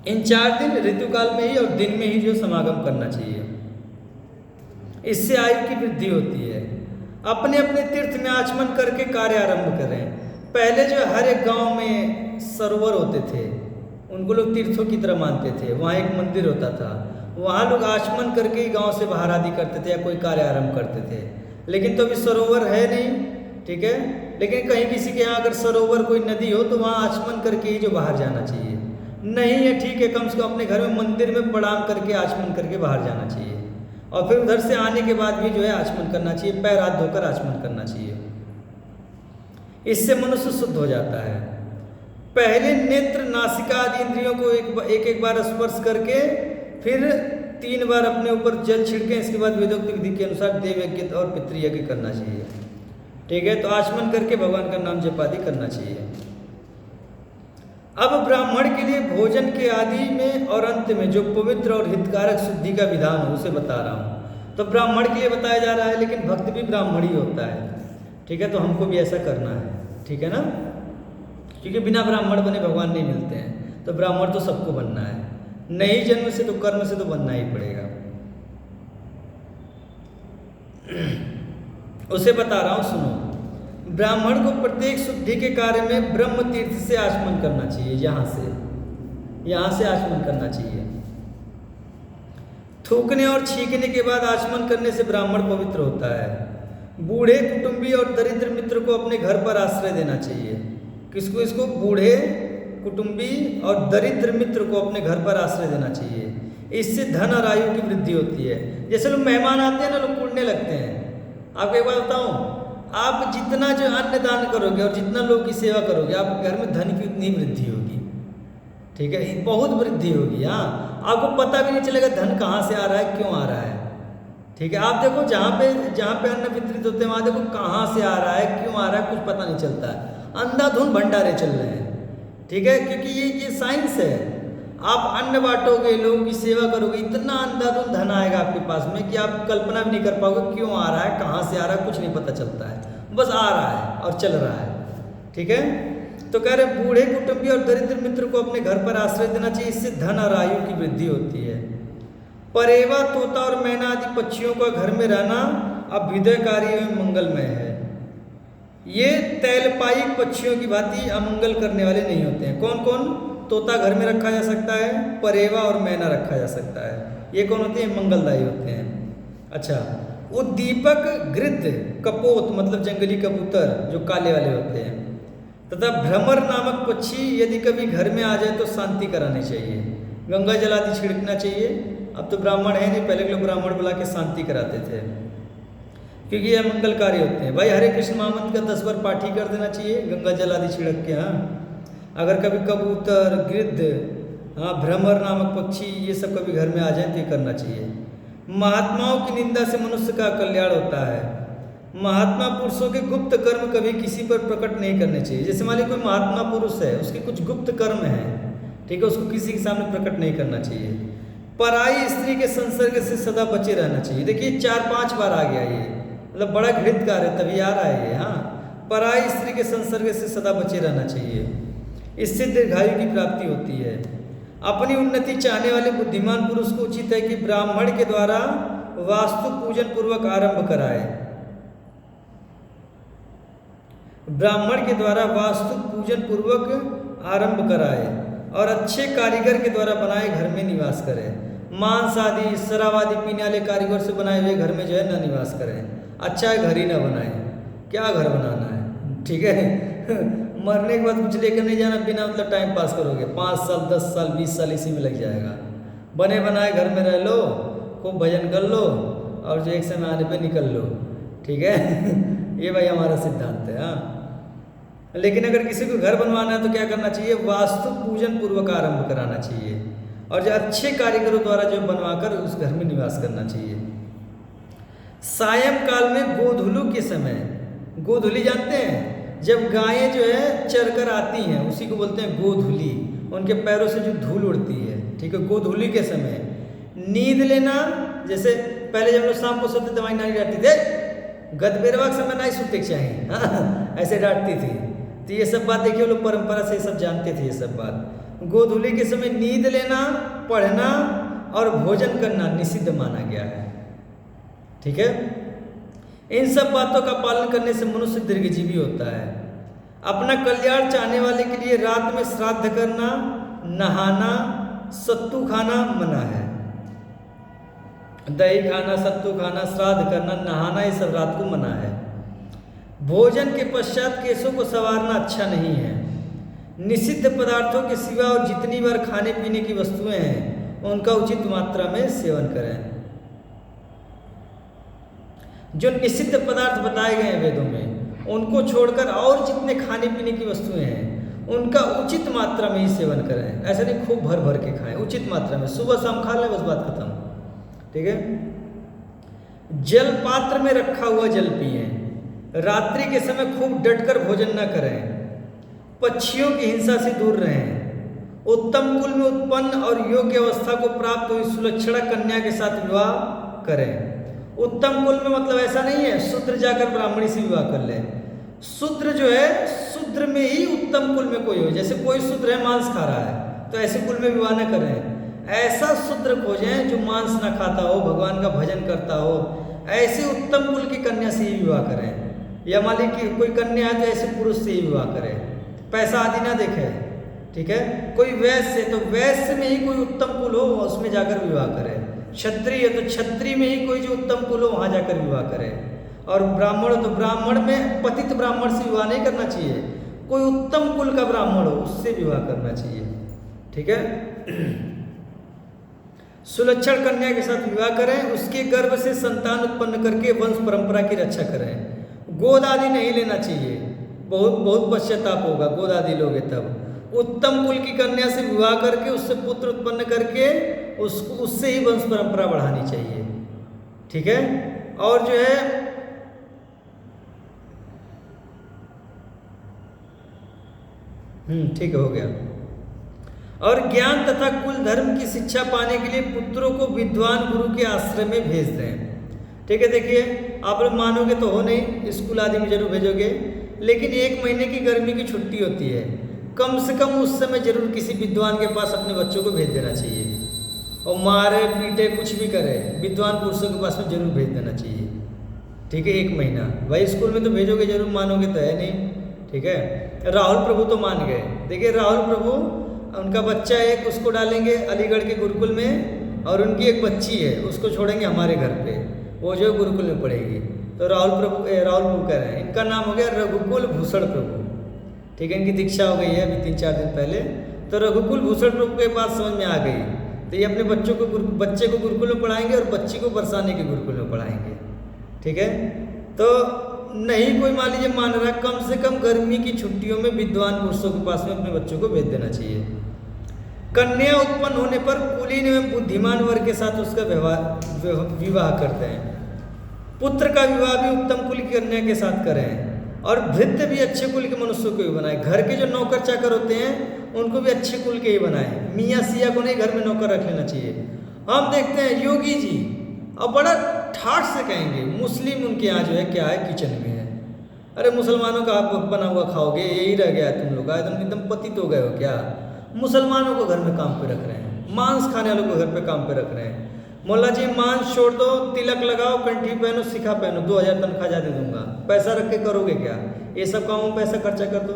इन 4 दिन ऋतुकाल में ही और दिन में ही जो समागम करना चाहिए, इससे आयु की वृद्धि होती है। अपने अपने तीर्थ में आचमन करके कार्य आरंभ करें। पहले जो हर एक गांव में सरोवर होते थे, उनको लोग तीर्थों की तरह मानते थे। वहाँ एक मंदिर होता था, वहाँ लोग आचमन करके ही गांव से बाहर आदि करते थे या कोई कार्य आरंभ करते थे। लेकिन तो अभी सरोवर है नहीं। ठीक है, लेकिन कहीं किसी के यहाँ अगर सरोवर कोई नदी हो तो वहाँ आचमन करके ही जो बाहर जाना चाहिए। नहीं है, ठीक है, कम से कम अपने घर में मंदिर में प्रणाम करके आचमन करके बाहर जाना चाहिए। और फिर उधर से आने के बाद भी जो है आचमन करना चाहिए, पैर हाथ धोकर आचमन करना चाहिए। इससे मनुष्य शुद्ध हो जाता है। पहले नेत्र, नासिका आदि इंद्रियों को एक बार स्पर्श करके फिर 3 बार अपने ऊपर जल छिड़के, इसके बाद वेदोक्त विधि के अनुसार देव यज्ञ और पितृयज्ञ करना चाहिए। ठीक है, तो आचमन करके भगवान का नाम जप आदि करना चाहिए। अब ब्राह्मण के लिए भोजन के आदि में और अंत में जो पवित्र और हितकारक शुद्धि का विधान हो उसे बता रहा हूँ। तो ब्राह्मण के लिए बताया जा रहा है, लेकिन भक्त भी ब्राह्मण ही होता है। ठीक है, तो हमको भी ऐसा करना है। ठीक है ना, क्योंकि बिना ब्राह्मण बने भगवान नहीं मिलते हैं, तो ब्राह्मण तो सबको बनना है। नहीं जन्म से तो कर्म से तो बनना ही पड़ेगा। उसे बता रहा हूँ, सुनो। ब्राह्मण को प्रत्येक शुद्धि के कार्य में ब्रह्म तीर्थ से आचमन करना चाहिए। यहाँ से आचमन करना चाहिए। थूकने और छींकने के बाद आचमन करने से ब्राह्मण पवित्र होता है। बूढ़े, कुटुंबी और दरिद्र मित्र को अपने घर पर आश्रय देना चाहिए। किसको? इसको बूढ़े, कुटुंबी और दरिद्र मित्र को अपने घर पर आश्रय देना चाहिए। इससे धन और आयु की वृद्धि होती है। जैसे लोग मेहमान आते हैं ना, लोग कूदने लगते हैं। आपको एक बात बताऊं, आप जितना जो अन्न दान करोगे और जितना लोग की सेवा करोगे, आपके घर में धन की उतनी वृद्धि होगी। ठीक है, बहुत वृद्धि होगी। हाँ, आपको पता भी नहीं चलेगा धन कहाँ से आ रहा है, क्यों आ रहा है। ठीक है, आप देखो जहाँ पे अन्न वितरित होते हैं वहाँ देखो कहाँ से आ रहा है, क्यों आ रहा है, कुछ पता नहीं चलता है। अंधाधुंध भंडारे चल रहे हैं। ठीक है, क्योंकि ये साइंस है। आप अन्न बांटोगे, लोगों की सेवा करोगे, इतना अंधाधुंध धन आएगा आपके पास में कि आप कल्पना भी नहीं कर पाओगे क्यों आ रहा है, कहाँ से आ रहा है, कुछ नहीं पता चलता है। बस आ रहा है और चल रहा है। ठीक है, तो कह रहे बूढ़े, कुटुंबी और दरिद्र मित्र को अपने घर पर आश्रय देना चाहिए। इससे धन और आयु की वृद्धि होती है। परेवा, तोता और मैना आदि पक्षियों का घर में रहना अभ्युदयकारी एवं मंगलमय है। ये तैलपायिक पक्षियों की भांति अमंगल करने वाले नहीं होते हैं। कौन कौन? तोता घर में रखा जा सकता है, परेवा और मैना रखा जा सकता है। ये कौन होते हैं? मंगलदायी होते हैं। अच्छा, उद्दीपक, गृद्ध, कपोत मतलब जंगली कबूतर जो काले वाले होते हैं, तथा भ्रमर नामक पक्षी यदि कभी घर में आ जाए तो शांति करानी चाहिए। गंगा जल आदि छिड़कना चाहिए। अब तो ब्राह्मण है नहीं, पहले के लोग ब्राह्मण बुला के शांति कराते थे, क्योंकि ये मंगलकारी होते हैं। भाई हरे कृष्ण महामंत्र का 10 बार पाठ ही कर देना चाहिए, गंगा जल आदि छिड़क के। हाँ, अगर कभी कबूतर, गिद्ध, हाँ, भ्रमर नामक पक्षी ये सब कभी घर में आ जाए तो ये करना चाहिए। महात्माओं की निंदा से मनुष्य का कल्याण होता है। महात्मा पुरुषों के गुप्त कर्म कभी किसी पर प्रकट नहीं करने चाहिए। जैसे मान लीजिए कोई महात्मा पुरुष है, उसके कुछ गुप्त कर्म हैं, ठीक है, उसको किसी के सामने प्रकट नहीं करना चाहिए। पराई स्त्री के संसर्ग से सदा बचे रहना चाहिए। देखिए 4-5 बार आ गया ये, मतलब बड़ा घृत कार्य है, तभी आ रहा है ये। हाँ, पराई स्त्री के संसर्ग से सदा बचे रहना चाहिए। इससे दीर्घायु की प्राप्ति होती है। अपनी उन्नति चाहने वाले बुद्धिमान पुरुष को उचित है कि ब्राह्मण के द्वारा वास्तु पूजन पूर्वक आरंभ कराए। ब्राह्मण के द्वारा वास्तु पूजन पूर्वक आरंभ कराए और अच्छे कारीगर के द्वारा बनाए घर में निवास करें। मांस आदि, शराब आदि पीने वाले कारीगर से बनाए हुए घर में जो है न निवास करें। अच्छा घर ही ना बनाए, क्या घर बनाना है। ठीक है मरने के बाद कुछ लेकर नहीं जाना, बिना मतलब टाइम पास करोगे। 5 साल, 10 साल, 20 साल इसी में लग जाएगा। बने बनाए घर में रह लो, खूब भजन कर लो और जो एक समय आने पे निकल लो। ठीक है ये भाई हमारा सिद्धांत है। हाँ, लेकिन अगर किसी को घर बनवाना है तो क्या करना चाहिए? वास्तु पूजन पूर्वक आरंभ कराना चाहिए और जो अच्छे कारीगरों द्वारा जो बनवाकर उस घर में निवास करना चाहिए। सायंकाल में गोधुलू के समय, गोधुली जानते हैं, जब गायें जो है चरकर आती हैं उसी को बोलते हैं गोधुली। उनके पैरों से जो धूल उड़ती है, ठीक है, गोधुली के समय नींद लेना। जैसे पहले जब लोग शाम को सोते थे, हमारी नानी डांटती थे, गदबेरवा के समय नहीं सोते चाहिए। हाँ, ऐसे डांटती थी। तो ये सब बात देखिए, लोग परंपरा से ये सब जानते थे। ये सब बात गोधुली के समय नींद लेना, पढ़ना और भोजन करना निषिद्ध माना गया है। ठीक है, इन सब बातों का पालन करने से मनुष्य दीर्घजीवी होता है। अपना कल्याण चाहने वाले के लिए रात में श्राद्ध करना, नहाना, सत्तू खाना मना है। दही खाना, सत्तू खाना, श्राद्ध करना, नहाना, ये सब रात को मना है। भोजन के पश्चात केशों को संवारना अच्छा नहीं है। निषिद्ध पदार्थों के सिवा और जितनी बार खाने पीने की वस्तुएं हैं उनका उचित मात्रा में सेवन करें। जो निषिद्ध पदार्थ बताए गए हैं वेदों में, उनको छोड़कर और जितने खाने पीने की वस्तुएं हैं उनका उचित मात्रा में ही सेवन करें। ऐसा नहीं खूब भर भर के खाएं, उचित मात्रा में, सुबह शाम खा लें, बस बात खत्म। ठीक है। जल पात्र में रखा हुआ जल पिएं। रात्रि के समय खूब डटकर भोजन न करें। पक्षियों की हिंसा से दूर रहें। उत्तम कुल में उत्पन्न और योग्य अवस्था को प्राप्त हुई सुलक्षणा कन्या के साथ विवाह करें। उत्तम कुल में मतलब ऐसा नहीं है शूद्र जाकर ब्राह्मणी से विवाह कर ले। शूद्र जो है, शूद्र में ही उत्तम कुल में कोई हो। जैसे कोई शूद्र है मांस खा रहा है तो ऐसे कुल में विवाह न करें। ऐसा शूद्र खोजें जो मांस न खाता हो, भगवान का भजन करता हो, ऐसे उत्तम कुल की कन्या से ही विवाह करें। या मान लीजिए कि कोई कन्या है तो ऐसे पुरुष से ही विवाह करें, पैसा आदि ना देखे। ठीक है। कोई वैश्य है तो वैश्य में ही कोई उत्तम कुल हो उसमें जाकर विवाह करें। क्षत्रिय है तो क्षत्रिय में ही कोई जो उत्तम कुल हो वहाँ जाकर विवाह करें। और ब्राह्मण तो ब्राह्मण में पतित ब्राह्मण से विवाह नहीं करना चाहिए, कोई उत्तम कुल का ब्राह्मण हो उससे विवाह करना चाहिए। ठीक है। सुलक्षण कन्या के साथ विवाह करें, उसके गर्भ से संतान उत्पन्न करके वंश परंपरा की रक्षा करें। गोद आदि नहीं लेना चाहिए, बहुत बहुत पश्चाताप होगा गोद आदि लोगे तब। उत्तम कुल की कन्या से विवाह करके उससे पुत्र उत्पन्न करके उससे ही वंश परंपरा बढ़ानी चाहिए। ठीक है। और जो है ठीक हो गया। और ज्ञान तथा कुल धर्म की शिक्षा पाने के लिए पुत्रों को विद्वान गुरु के आश्रय में भेज दें। ठीक है। देखिए आप लोग मानोगे तो हो नहीं, स्कूल आदि में जरूर भेजोगे, लेकिन 1 महीने की गर्मी की छुट्टी होती है, कम से कम उस समय जरूर किसी विद्वान के पास अपने बच्चों को भेज देना चाहिए। और मारे पीटे कुछ भी करे, विद्वान पुरुषों के पास में जरूर भेज देना चाहिए। ठीक है। 1 महीना भाई स्कूल में तो भेजोगे जरूर, मानोगे तो है नहीं। ठीक है। राहुल प्रभु तो मान गए। देखिए राहुल प्रभु, उनका बच्चा एक उसको डालेंगे अलीगढ़ के गुरुकुल में, और उनकी एक बच्ची है उसको छोड़ेंगे हमारे घर पे, वो जो गुरुकुल में पढ़ेगी। तो राहुल प्रभु कह रहे हैं, इनका नाम हो गया रघुकुल भूषण प्रभु। ठीक है। इनकी दीक्षा हो गई है अभी 3-4 दिन पहले। तो रघुकुल भूषण प्रभु के बात समझ में आ गई, तो ये अपने बच्चे को गुरुकुल में पढ़ाएंगे और बच्ची को बरसाने के गुरुकुल में पढ़ाएंगे। ठीक है। तो नहीं कोई मान लीजिए मान रहा, कम से कम गर्मी की छुट्टियों में विद्वान पुरुषों के पास में अपने बच्चों को भेज देना चाहिए। कन्या उत्पन्न होने पर कुलीन एवं बुद्धिमान वर्ग के साथ उसका विवाह करते हैं। पुत्र का विवाह भी उत्तम कुल की कन्या के साथ करें, और भृत्य भी अच्छे कुल के मनुष्यों को ही बनाए। घर के जो नौकर चाकर होते हैं उनको भी अच्छे कुल के ही बनाए। मियाँ सिया को नहीं घर में नौकर रख लेना चाहिए। हम देखते हैं योगी जी अब बड़ा ठाठ से कहेंगे, मुस्लिम उनके यहाँ जो है क्या है किचन में है। अरे मुसलमानों का आप बना हुआ खाओगे, यही रह गया तुम लोग, एकदम पतित हो गए हो क्या? मुसलमानों को घर में काम पे रख रहे हैं, मांस खाने वालों को घर पे काम पे रख रहे हैं। मोल्ला जी मांस छोड़ दो, तिलक लगाओ, कंठी पहनो, सिखा पहनो, 2000 तनख्वाह ज़्यादा दूंगा। पैसा रख के करोगे क्या? ये सब कामों में पैसा खर्चा कर दो,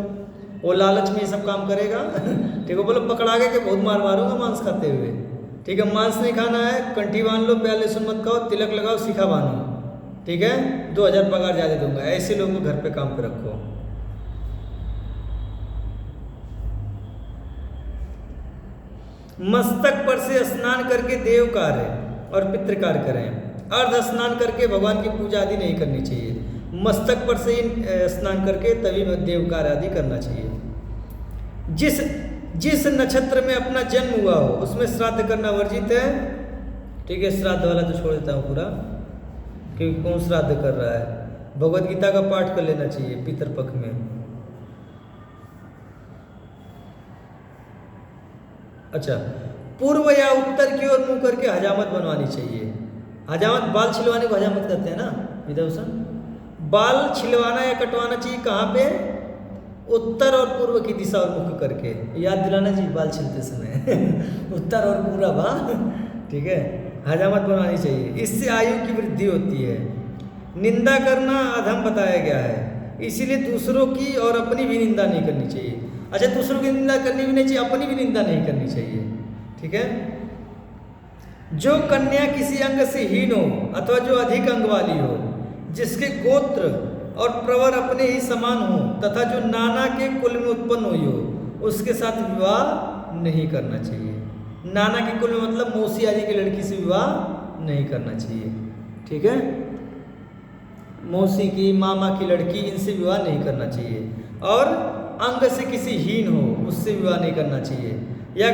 वो लालच में ये सब काम करेगा। ठीक है। बोलो पकड़ा के बहुत मार मारूंगा मांस खाते हुए। ठीक है। मांस नहीं खाना है, कंठी बांध लो, प्याले सुन मत खाओ, तिलक लगाओ, सिखा बांधो। ठीक है। 2000 पगार ज़्यादा दूंगा। ऐसे लोगों को घर पे काम पे रखो। मस्तक पर से स्नान करके देव कार्य और पितृ कार्य करें। अर्ध स्नान करके भगवान की पूजा आदि नहीं करनी चाहिए, मस्तक पर से ही स्नान करके तभी देव कार्य आदि करना चाहिए। जिस नक्षत्र में अपना जन्म हुआ हो उसमें श्राद्ध करना वर्जित है। ठीक है। श्राद्ध वाला तो छोड़ देता हूँ पूरा, क्योंकि कौन श्राद्ध कर रहा है। भगवद गीता का पाठ कर लेना चाहिए पितृपक्ष में। अच्छा, पूर्व या उत्तर की ओर मुंह करके हजामत बनवानी चाहिए। हजामत बाल छिलवाने को हजामत कहते हैं ना विद्याभूषण। बाल छिलवाना या कटवाना चाहिए कहाँ पे? उत्तर और पूर्व की दिशा और मुख करके। याद दिलाना जी बाल छिलते समय। उत्तर और पूरब। हाँ ठीक है। हजामत बनवानी चाहिए, इससे आयु की वृद्धि होती है। निंदा करना अधम बताया गया है, इसीलिए दूसरों की और अपनी भी निंदा नहीं करनी चाहिए। अच्छा, दूसरों की निंदा करनी भी नहीं चाहिए, अपनी भी निंदा नहीं करनी चाहिए। ठीक है। जो कन्या किसी अंग से हीन हो अथवा जो अधिक अंग वाली हो, जिसके गोत्र और प्रवर अपने ही समान हो तथा जो नाना के कुल में उत्पन्न हुई हो, उसके साथ विवाह नहीं करना चाहिए। नाना के कुल में मतलब मौसी आदि की लड़की से विवाह नहीं करना चाहिए। ठीक है। मौसी की, मामा की लड़की, इनसे विवाह नहीं करना चाहिए। और अंग से किसी हीन हो उससे विवाह नहीं करना चाहिए। या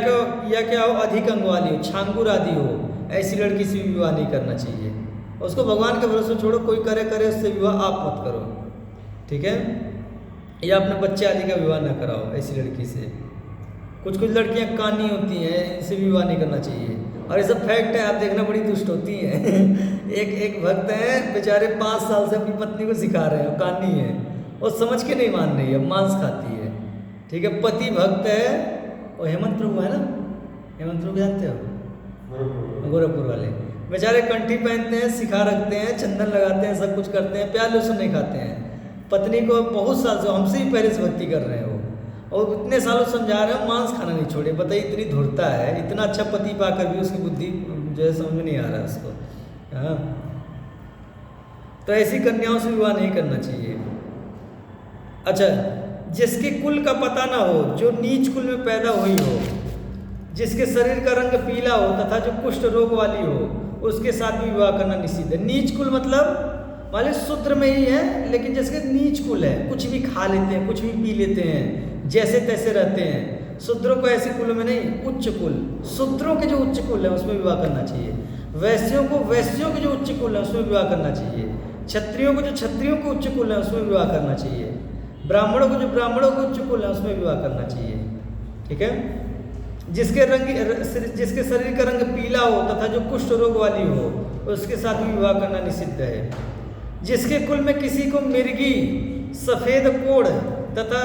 क्या हो, अधिक अंग वाली हो, छांगुर आदि हो, ऐसी लड़की से विवाह नहीं करना चाहिए। उसको भगवान के भरोसे छोड़ो, कोई करे उससे विवाह आप मत करो, ठीक है। या अपने बच्चे आदि का विवाह ना कराओ ऐसी लड़की से। कुछ लड़कियां कानी होती हैं, इनसे विवाह नहीं करना चाहिए। और ये सब फैक्ट है, आप देखना, बड़ी दुष्ट होती हैं। एक भक्त है बेचारे 5 साल से अपनी पत्नी को सिखा रहे हैं, कानी है, वो समझ के नहीं मान रही है, मांस खाती है, ठीक है। पति भक्त है, वो हेमंत प्रभु है ना, हेमंत प्रभु जानते हो, गोरखपुर वाले, बेचारे कंठी पहनते हैं, सिखा रखते हैं, चंदन लगाते हैं, सब कुछ करते हैं, प्याज लहसुन नहीं खाते हैं। पत्नी को बहुत साल से, हमसे ही पहले से भक्ति कर रहे हैं वो, और इतने सालों समझा रहे हैं मांस खाना नहीं छोड़े। बताइए, इतनी धूर्ता है, इतना अच्छा पति पाकर भी उसकी बुद्धि जो है समझ में नहीं आ रहा है उसको। हाँ, तो ऐसी कन्याओं से विवाह नहीं करना चाहिए। अच्छा, जिसके कुल का पता ना हो, जो नीच कुल में पैदा हुई हो, जिसके शरीर का रंग पीला हो तथा जो कुष्ठ रोग वाली हो, उसके साथ भी विवाह करना निषिद्ध है। नीच कुल मतलब मान शूद्र में ही है, लेकिन जिसके नीच कुल है, कुछ भी खा लेते हैं, कुछ भी पी लेते हैं, जैसे तैसे रहते हैं। शूद्रों को ऐसे कुल में नहीं, उच्च कुल, शूद्रों के जो उच्च कुल है उसमें विवाह करना चाहिए। वैश्यों को वैश्यों के जो उच्च कुल है उसमें विवाह करना चाहिए। क्षत्रियों को जो क्षत्रियों के उच्च कुल है उसमें विवाह करना चाहिए। ब्राह्मणों को जो ब्राह्मणों के उच्च कुल है उसमें विवाह करना चाहिए, ठीक है। जिसके शरीर का रंग पीला हो तथा जो कुष्ठ रोग वाली हो, उसके साथ भी विवाह करना निषिद्ध है। जिसके कुल में किसी को मिर्गी, सफ़ेद कोढ़ तथा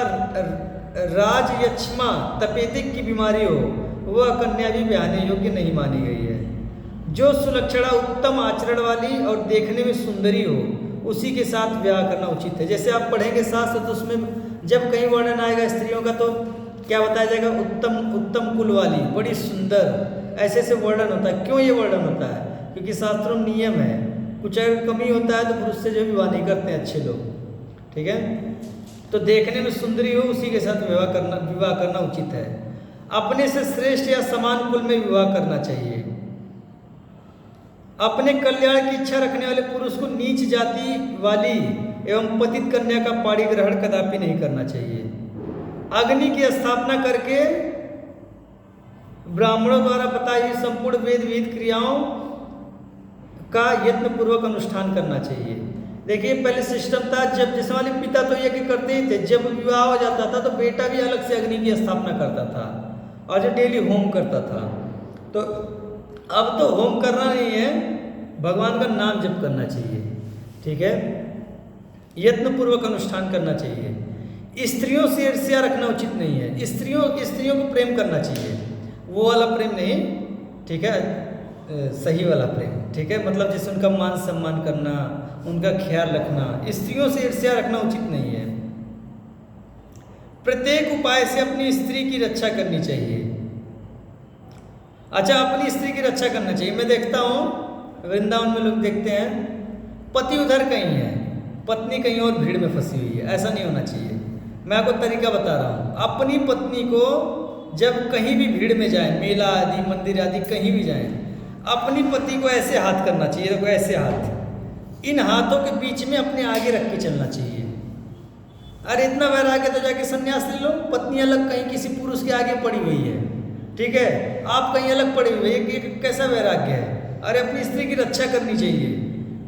राजयक्ष्मा तपेदिक की बीमारी हो, वह कन्या भी ब्याहने योग्य नहीं मानी गई है। जो सुलक्षणा, उत्तम आचरण वाली और देखने में सुंदरी हो, उसी के साथ ब्याह करना उचित है। जैसे आप पढ़ेंगे शास्त्र तो उसमें जब कहीं वर्णन आएगा स्त्रियों का तो क्या बताया जाएगा, उत्तम कुल वाली, बड़ी सुंदर, ऐसे ऐसे वर्णन होता है। क्यों ये वर्णन होता है? क्योंकि शास्त्रों में नियम है, कुछ अगर कमी होता है तो पुरुष से जो विवाह नहीं करते हैं अच्छे लोग, ठीक है। तो देखने में सुंदरी हो उसी के साथ विवाह करना उचित है। अपने से श्रेष्ठ या समान कुल में विवाह करना चाहिए। अपने कल्याण की इच्छा रखने वाले पुरुष को नीच जाति वाली एवं पतित कन्या का पाणी ग्रहण कदापि नहीं करना चाहिए। अग्नि की स्थापना करके ब्राह्मणों द्वारा बताई संपूर्ण वेद विहित क्रियाओं का यत्न पूर्वक अनुष्ठान करना चाहिए। देखिए, पहले सिस्टम था, जब जिस वाले पिता तो यज्ञ करते ही थे, जब विवाह हो जाता था तो बेटा भी अलग से अग्नि की स्थापना करता था और जो डेली होम करता था। तो अब तो होम करना नहीं है, भगवान का नाम जप करना चाहिए, ठीक है। यत्न पूर्वक अनुष्ठान करना चाहिए। स्त्रियों से ईर्ष्या रखना उचित नहीं है। स्त्रियों को प्रेम करना चाहिए, वो वाला प्रेम नहीं, ठीक है, सही वाला प्रेम, ठीक है। मतलब जैसे उनका मान सम्मान करना, उनका ख्याल रखना। स्त्रियों से ईर्ष्या रखना उचित नहीं है। प्रत्येक उपाय से अपनी स्त्री की रक्षा करनी चाहिए। अच्छा, अपनी स्त्री की रक्षा करना चाहिए। मैं देखता हूँ वृंदावन में लोग देखते हैं, पति उधर कहीं है, पत्नी कहीं और भीड़ में फंसी हुई है। ऐसा नहीं होना चाहिए। मैं आपको तरीका बता रहा हूँ। अपनी पत्नी को जब कहीं भी भीड़ में जाए, मेला आदि, मंदिर आदि, कहीं भी जाए, अपनी पति को ऐसे हाथ करना चाहिए। देखो, ऐसे हाथ, इन हाथों के बीच में अपने आगे रख के चलना चाहिए। अरे इतना वैराग्य तो जाके संन्यास ले लो। पत्नी अलग कहीं किसी पुरुष के आगे पड़ी हुई है, ठीक है, आप कहीं अलग पड़े हुए, ये कैसा वैराग्य है? अरे अपनी स्त्री की रक्षा करनी चाहिए,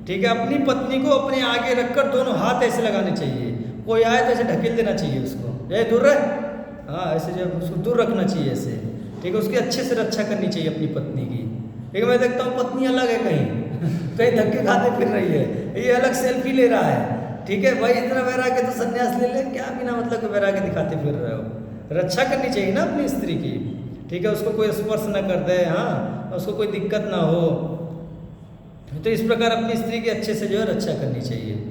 ठीक है। अपनी पत्नी को अपने आगे रखकर दोनों हाथ ऐसे लगाने चाहिए। कोई आए तो ऐसे ढकेल देना चाहिए उसको, दूर रह, हाँ, ऐसे जो उसको दूर रखना चाहिए ऐसे, ठीक है। उसकी अच्छे से रक्षा करनी चाहिए अपनी पत्नी की, ठीक है। मैं देखता हूँ पत्नी अलग है कहीं कहीं धक्के खाते फिर रही है, ये अलग सेल्फी ले रहा है, ठीक है। भाई इतना वैराग्य तो संन्यास ले ले, क्या बिना मतलब के वैराग्य दिखाते फिर रहे हो? रक्षा करनी चाहिए ना अपनी स्त्री की, ठीक है। उसको कोई स्पर्श ना कर दे, हाँ, उसको कोई दिक्कत ना हो। तो इस प्रकार अपनी स्त्री की अच्छे से जो है रक्षा करनी चाहिए।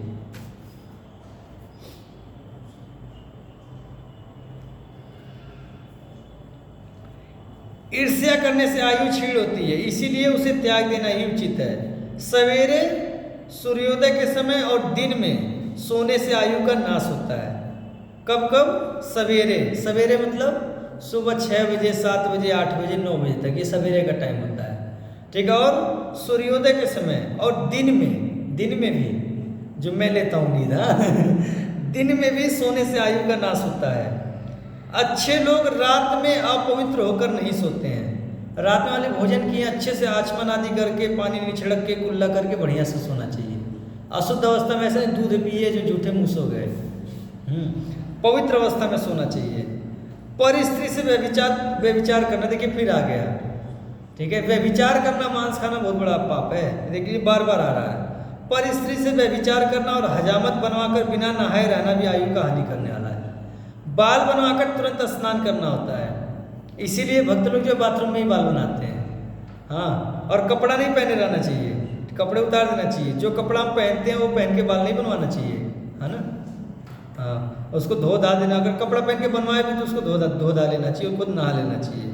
ईर्ष्या करने से आयु क्षीण होती है, इसीलिए उसे त्याग देना ही उचित है। सवेरे सूर्योदय के समय और दिन में सोने से आयु का नाश होता है। कब कब? सवेरे। सवेरे मतलब सुबह 6 बजे, 7 बजे, 8 बजे, 9 बजे तक, ये सवेरे का टाइम होता है, ठीक है। और सूर्योदय के समय और दिन में भी जो मैं लेता हूँ नींद, हाँ दिन में भी सोने से आयु का नाश होता है। अच्छे लोग रात में अपवित्र होकर नहीं सोते हैं। रात में वाले भोजन किए अच्छे से आचमन आदि करके, पानी में छिड़क के, कुल्ला करके बढ़िया से सोना चाहिए। अशुद्ध अवस्था में ऐसा नहीं दूध पिए जो झूठे मुँह सो गए। पवित्र अवस्था में सोना चाहिए। पर स्त्री से व्यभिचार करना, देखिए फिर आ गया, ठीक है। व्यभिचार करना, मांस खाना बहुत बड़ा पाप है, देखिए बार बार आ रहा है। पर स्त्री से व्यभिचार करना और हजामत बनवाकर बिना नहाए रहना भी आयु का हानि करने वाला है। बाल बनवाकर तुरंत स्नान करना होता है, इसीलिए भक्त लोग जो बाथरूम में ही बाल बनाते हैं। हाँ, और कपड़ा नहीं पहने रहना चाहिए, कपड़े उतार देना चाहिए। जो कपड़ा हम पहनते हैं वो पहन के बाल नहीं बनवाना चाहिए, है ना। हाँ, उसको धो धा देना। अगर कपड़ा पहन के बनवाए भी तो उसको धो धा लेना चाहिए, खुद नहा लेना चाहिए।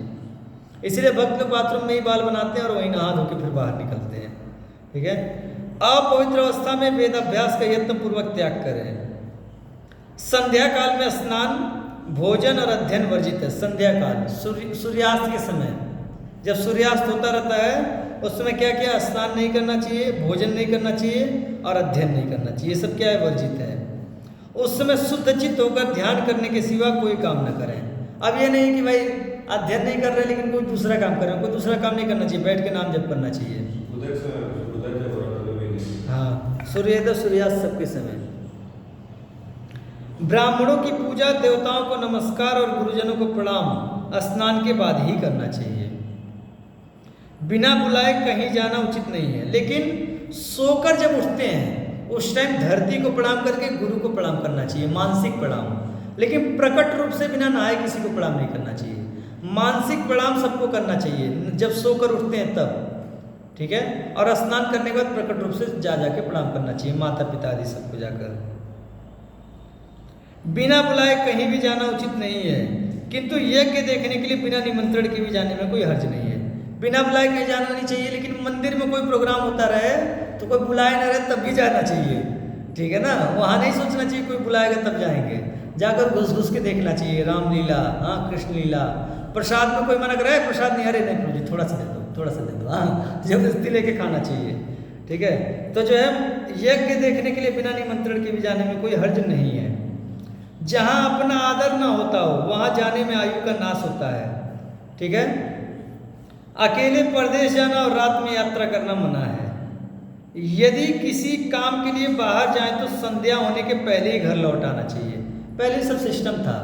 इसीलिए भक्त लोग बाथरूम में ही बाल बनाते हैं और वहीं नहा धो के फिर बाहर निकलते हैं, ठीक है। अपवित्र अवस्था में वेदाभ्यास का यत्न पूर्वक त्याग करें। संध्या काल में स्नान, भोजन और अध्ययन वर्जित है। संध्या काल सूर्यास्त के समय, जब सूर्यास्त होता रहता है उस समय क्या क्या, स्नान नहीं करना चाहिए, भोजन नहीं करना चाहिए और अध्ययन नहीं करना चाहिए। ये सब क्या है, वर्जित है। उस समय शुद्ध चित्त होकर ध्यान करने के सिवा कोई काम न करें। अब ये नहीं कि भाई अध्ययन नहीं कर रहे लेकिन कोई दूसरा काम कर रहे हैं, कोई दूसरा काम नहीं करना चाहिए, बैठ के नाम जप करना चाहिए। हाँ, सूर्योदय सूर्यास्त सबके समय। ब्राह्मणों की पूजा, देवताओं को नमस्कार और गुरुजनों को प्रणाम स्नान के बाद ही करना चाहिए। बिना बुलाए कहीं जाना उचित नहीं है, लेकिन सोकर जब उठते हैं उस टाइम धरती को प्रणाम करके गुरु को प्रणाम करना चाहिए, मानसिक प्रणाम। लेकिन प्रकट रूप से बिना नहाए किसी को प्रणाम नहीं करना चाहिए। मानसिक प्रणाम सबको करना चाहिए जब सोकर उठते हैं तब, ठीक है। और स्नान करने के बाद प्रकट रूप से जा जाके प्रणाम करना चाहिए, माता पिता आदि सबको जाकर। बिना बुलाए कहीं भी जाना उचित नहीं है, किंतु यज्ञ देखने के लिए बिना निमंत्रण के भी जाने में कोई हर्ज नहीं है। बिना बुलाए कहीं जाना नहीं चाहिए, लेकिन मंदिर में कोई प्रोग्राम होता रहे तो कोई बुलाए ना रहे तब भी जाना चाहिए, ठीक है ना। वहाँ नहीं सोचना चाहिए कोई बुलाएगा तब जाएंगे, जाकर घुस घुस के देखना चाहिए रामलीला, हाँ कृष्ण लीला। प्रसाद में कोई मना करे, प्रसाद नहीं, अरे नहीं प्रभु जी थोड़ा सा दे दो, थोड़ा सा दे दो, हाँ जबरदस्ती लेके खाना चाहिए, ठीक है। तो जो है यज्ञ देखने के लिए बिना निमंत्रण के भी जाने में कोई हर्ज नहीं है। जहाँ अपना आदर ना होता हो वहाँ जाने में आयु का नाश होता है, ठीक है। अकेले परदेश जाना और रात में यात्रा करना मना है। यदि किसी काम के लिए बाहर जाएं तो संध्या होने के पहले ही घर लौट आना चाहिए। पहले सब सिस्टम था,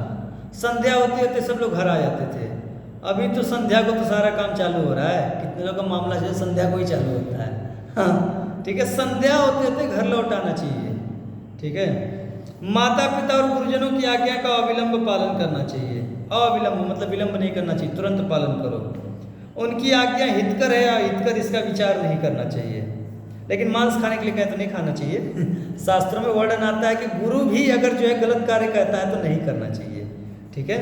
संध्या होते होते सब लोग घर आ जाते थे। अभी तो संध्या को तो सारा काम चालू हो रहा है, कितने लोगों का मामला जो है संध्या को ही चालू होता है, हाँ ठीक है। संध्या होते होते घर लौट आना चाहिए, ठीक है। माता पिता और गुरुजनों की आज्ञा का अविलंब पालन करना चाहिए। अविलंब मतलब विलंब नहीं करना चाहिए, तुरंत पालन करो। उनकी आज्ञा हितकर है या हितकर इसका विचार नहीं करना चाहिए। लेकिन मांस खाने के लिए कहे तो नहीं खाना चाहिए। शास्त्रों में वर्णन आता है कि गुरु भी अगर जो है गलत कार्य कहता है तो नहीं करना चाहिए, ठीक है।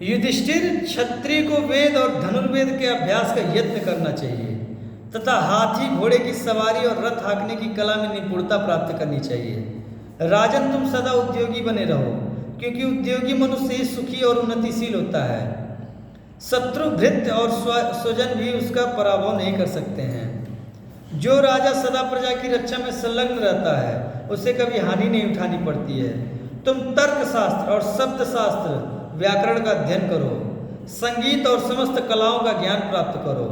युधिष्ठिर क्षत्रिय को वेद और धनुर्वेद के अभ्यास का यत्न करना चाहिए तथा हाथी घोड़े की सवारी और रथ हाँकने की कला में निपुणता प्राप्त करनी चाहिए। राजन तुम सदा उद्योगी बने रहो, क्योंकि उद्योगी मनुष्य ही सुखी और उन्नतिशील होता है। शत्रु भृत्य और स्वजन भी उसका पराभव नहीं कर सकते हैं। जो राजा सदा प्रजा की रक्षा में संलग्न रहता है उसे कभी हानि नहीं उठानी पड़ती है। तुम तर्क शास्त्र और शब्द शास्त्र व्याकरण का अध्ययन करो, संगीत और समस्त कलाओं का ज्ञान प्राप्त करो।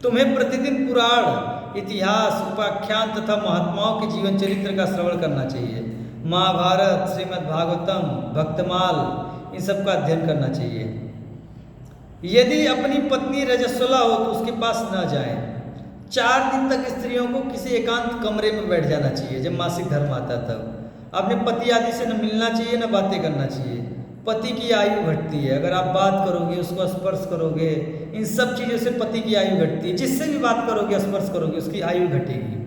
तुम्हें प्रतिदिन पुराण, इतिहास, उपाख्यान तथा महात्माओं के जीवन चरित्र का श्रवण करना चाहिए। महाभारत, श्रीमद् भागवतम, भक्तमाल, इन सब का अध्ययन करना चाहिए। यदि अपनी पत्नी रजस्वला हो तो उसके पास न जाएं। 4 दिन तक स्त्रियों को किसी एकांत कमरे में बैठ जाना चाहिए जब मासिक धर्म आता तब। अपने पति आदि से न मिलना चाहिए न बातें करना चाहिए। पति की आयु घटती है, अगर आप बात करोगे, उसको स्पर्श करोगे, इन सब चीज़ों से पति की आयु घटती है। जिससे भी बात करोगे, स्पर्श करोगे, उसकी आयु घटेगी।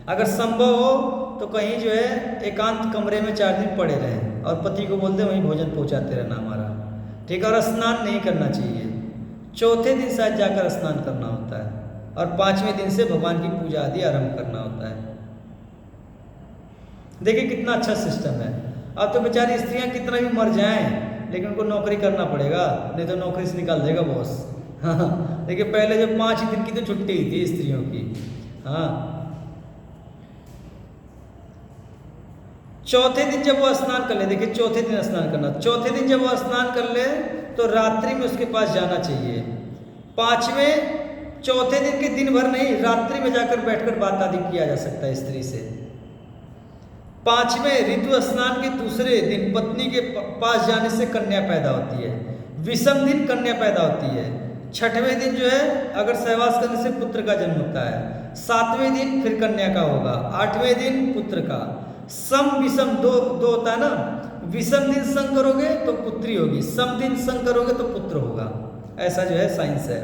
अगर संभव हो तो कहीं जो है एकांत कमरे में 4 दिन पड़े रहें और पति को बोलते वहीं भोजन पहुँचाते रहना हमारा, ठीक है। और स्नान नहीं करना चाहिए। चौथे दिन शायद जाकर स्नान करना होता है और 5वें दिन से भगवान की पूजा आदि आरंभ करना होता है। देखिए कितना अच्छा सिस्टम है। अब तो बेचारी स्त्रियां कितना भी मर जाएं लेकिन उनको नौकरी करना पड़ेगा, नहीं तो नौकरी से निकाल देगा बॉस। हाँ देखिए पहले जब 5 दिन की तो छुट्टी थी स्त्रियों की, हाँ चौथे दिन जब वो स्नान कर ले, देखिए चौथे दिन स्नान करना, चौथे दिन जब वो स्नान कर ले तो रात्रि में उसके पास जाना चाहिए। पांचवें, चौथे दिन के दिन भर नहीं, रात्रि में जाकर बैठकर बात आदि किया जा सकता है स्त्री से। पांचवें, ऋतु स्नान के दूसरे दिन पत्नी के पास जाने से कन्या पैदा होती है। विषम दिन कन्या पैदा होती है। छठवें दिन जो है अगर सहवास करने से पुत्र का जन्म होता है। सातवें दिन फिर कन्या का होगा। आठवें दिन पुत्र का। सम विषम दो होता है ना, विषम दिन संग करोगे तो पुत्री होगी, सम दिन संग करोगे तो पुत्र होगा। ऐसा जो है साइंस है।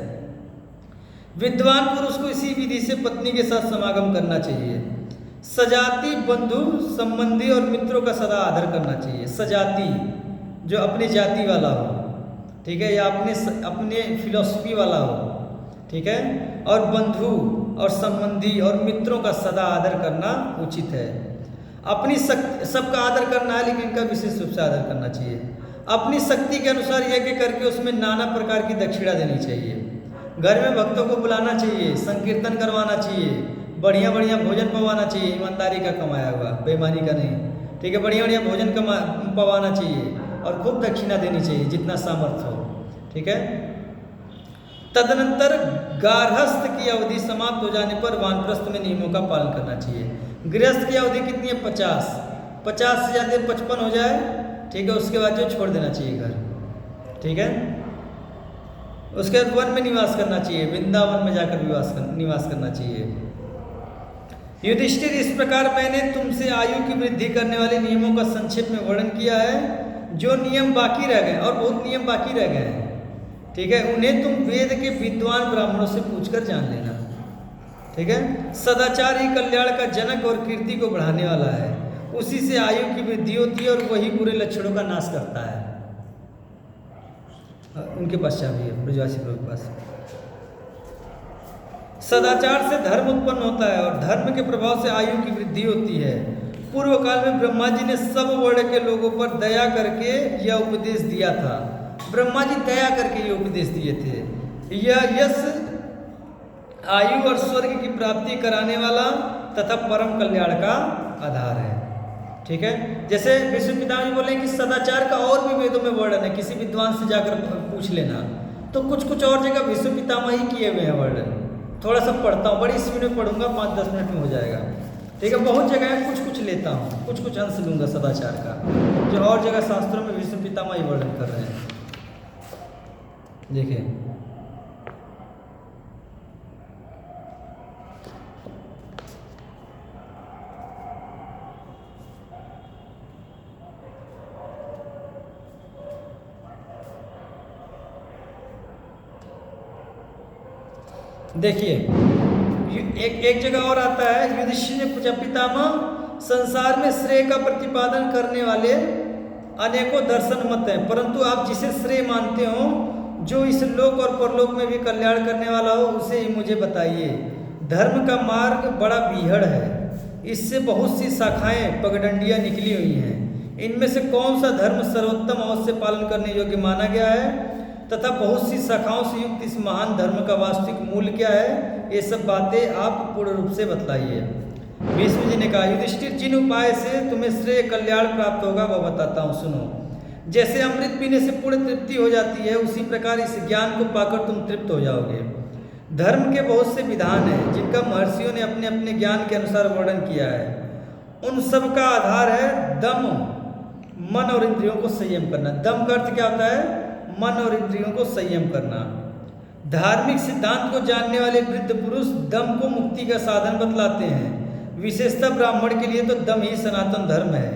विद्वान पुरुष को इसी विधि से पत्नी के साथ समागम करना चाहिए। सजाती, बंधु, संबंधी और मित्रों का सदा आदर करना चाहिए। सजाती जो अपनी जाति वाला हो, ठीक है, या अपने फिलॉसफी वाला हो, ठीक है, और बंधु और संबंधी और मित्रों का सदा आदर करना उचित है। अपनी शक्ति, सबका आदर करना है लेकिन इनका विशेष रूप से आदर करना चाहिए। अपनी शक्ति के अनुसार यज्ञ करके उसमें नाना प्रकार की दक्षिणा देनी चाहिए। घर में भक्तों को बुलाना चाहिए, संकीर्तन करवाना चाहिए, बढ़िया बढ़िया भोजन पवाना चाहिए, ईमानदारी का कमाया हुआ, बेईमानी का नहीं, ठीक है, बढ़िया बढ़िया भोजन पवाना चाहिए और खूब दक्षिणा देनी चाहिए जितना सामर्थ्य हो, ठीक है। तदनंतर गार्हस्थ की अवधि समाप्त हो जाने पर वानप्रस्थ में नियमों का पालन करना चाहिए। गृहस्थ की अवधि कितनी है? 50 से ज़्यादा 55 हो जाए, ठीक है, उसके बाद जो छोड़ देना चाहिए घर, ठीक है। उसके बाद वन में निवास करना चाहिए, वृंदावन में जाकर निवास करना चाहिए। युधिष्ठिर, इस प्रकार मैंने तुमसे आयु की वृद्धि करने वाले नियमों का संक्षेप में वर्णन किया है। जो नियम बाकी रह गए, और बहुत नियम बाकी रह गए हैं, ठीक है, उन्हें तुम वेद के विद्वान ब्राह्मणों से पूछकर जान लेना, ठीक है। सदाचार ही कल्याण का जनक और कीर्ति को बढ़ाने वाला है। उसी से आयु की वृद्धि होती है और वही बुरे लक्षणों का नाश करता है। उनके पास चाबी है, ब्रजवासी प्रभु के पास। सदाचार से धर्म उत्पन्न होता है और धर्म के प्रभाव से आयु की वृद्धि होती है। पूर्व काल में ब्रह्मा जी ने सब वर्ण के लोगों पर दया करके यह उपदेश दिया था। ब्रह्मा जी दया करके ये उपदेश दिए थे। यह यश आयु और स्वर्ग की प्राप्ति कराने वाला तथा परम कल्याण का आधार है, ठीक है। जैसे विष्णु पितामह जी बोले कि सदाचार का और भी वेदों में वर्णन है, किसी विद्वान से जाकर पूछ लेना। तो कुछ और जगह विष्णु पितामह ही किए हुए हैं वर्णन। थोड़ा सा पढ़ता हूँ, बड़ी स्पीड में पढ़ूंगा, 5-10 मिनट में हो जाएगा, ठीक है। बहुत जगह है, कुछ लेता हूँ, कुछ अंश लूँगा सदाचार का, जो और जगह शास्त्रों में विष्णु पितामह ही वर्णन कर रहे हैं। देखिए, देखिए एक जगह और आता है, युधिष्ठिर ने पूछा, पितामह संसार में श्रेय का प्रतिपादन करने वाले अनेकों दर्शन मत हैं, परंतु आप जिसे श्रेय मानते हो, जो इस लोक और परलोक में भी कल्याण करने वाला हो, उसे ही मुझे बताइए। धर्म का मार्ग बड़ा बीहड़ है, इससे बहुत सी शाखाएं पगडंडियां निकली हुई हैं। इनमें से कौन सा धर्म सर्वोत्तम अवश्य पालन करने योग्य माना गया है तथा बहुत सी शाखाओं से युक्त इस महान धर्म का वास्तविक मूल्य क्या है, ये सब बातें आप पूर्ण रूप से बतलाइए। भीष्म जी ने कहा, युधिष्ठिर, जिन उपाय से तुम्हें श्रेय कल्याण प्राप्त होगा वह बताता हूँ, सुनो। जैसे अमृत पीने से पूर्ण तृप्ति हो जाती है, उसी प्रकार इस ज्ञान को पाकर तुम तृप्त हो जाओगे। धर्म के बहुत से विधान हैं जिनका महर्षियों ने अपने अपने ज्ञान के अनुसार वर्णन किया है। उन सब का आधार है दम, मन और इंद्रियों को संयम करना। दम का अर्थ क्या होता है? मन और इंद्रियों को संयम करना। धार्मिक सिद्धांत को जानने वाले वृद्ध पुरुष दम को मुक्ति का साधन बतलाते हैं। विशेषतः ब्राह्मण के लिए तो दम ही सनातन धर्म है,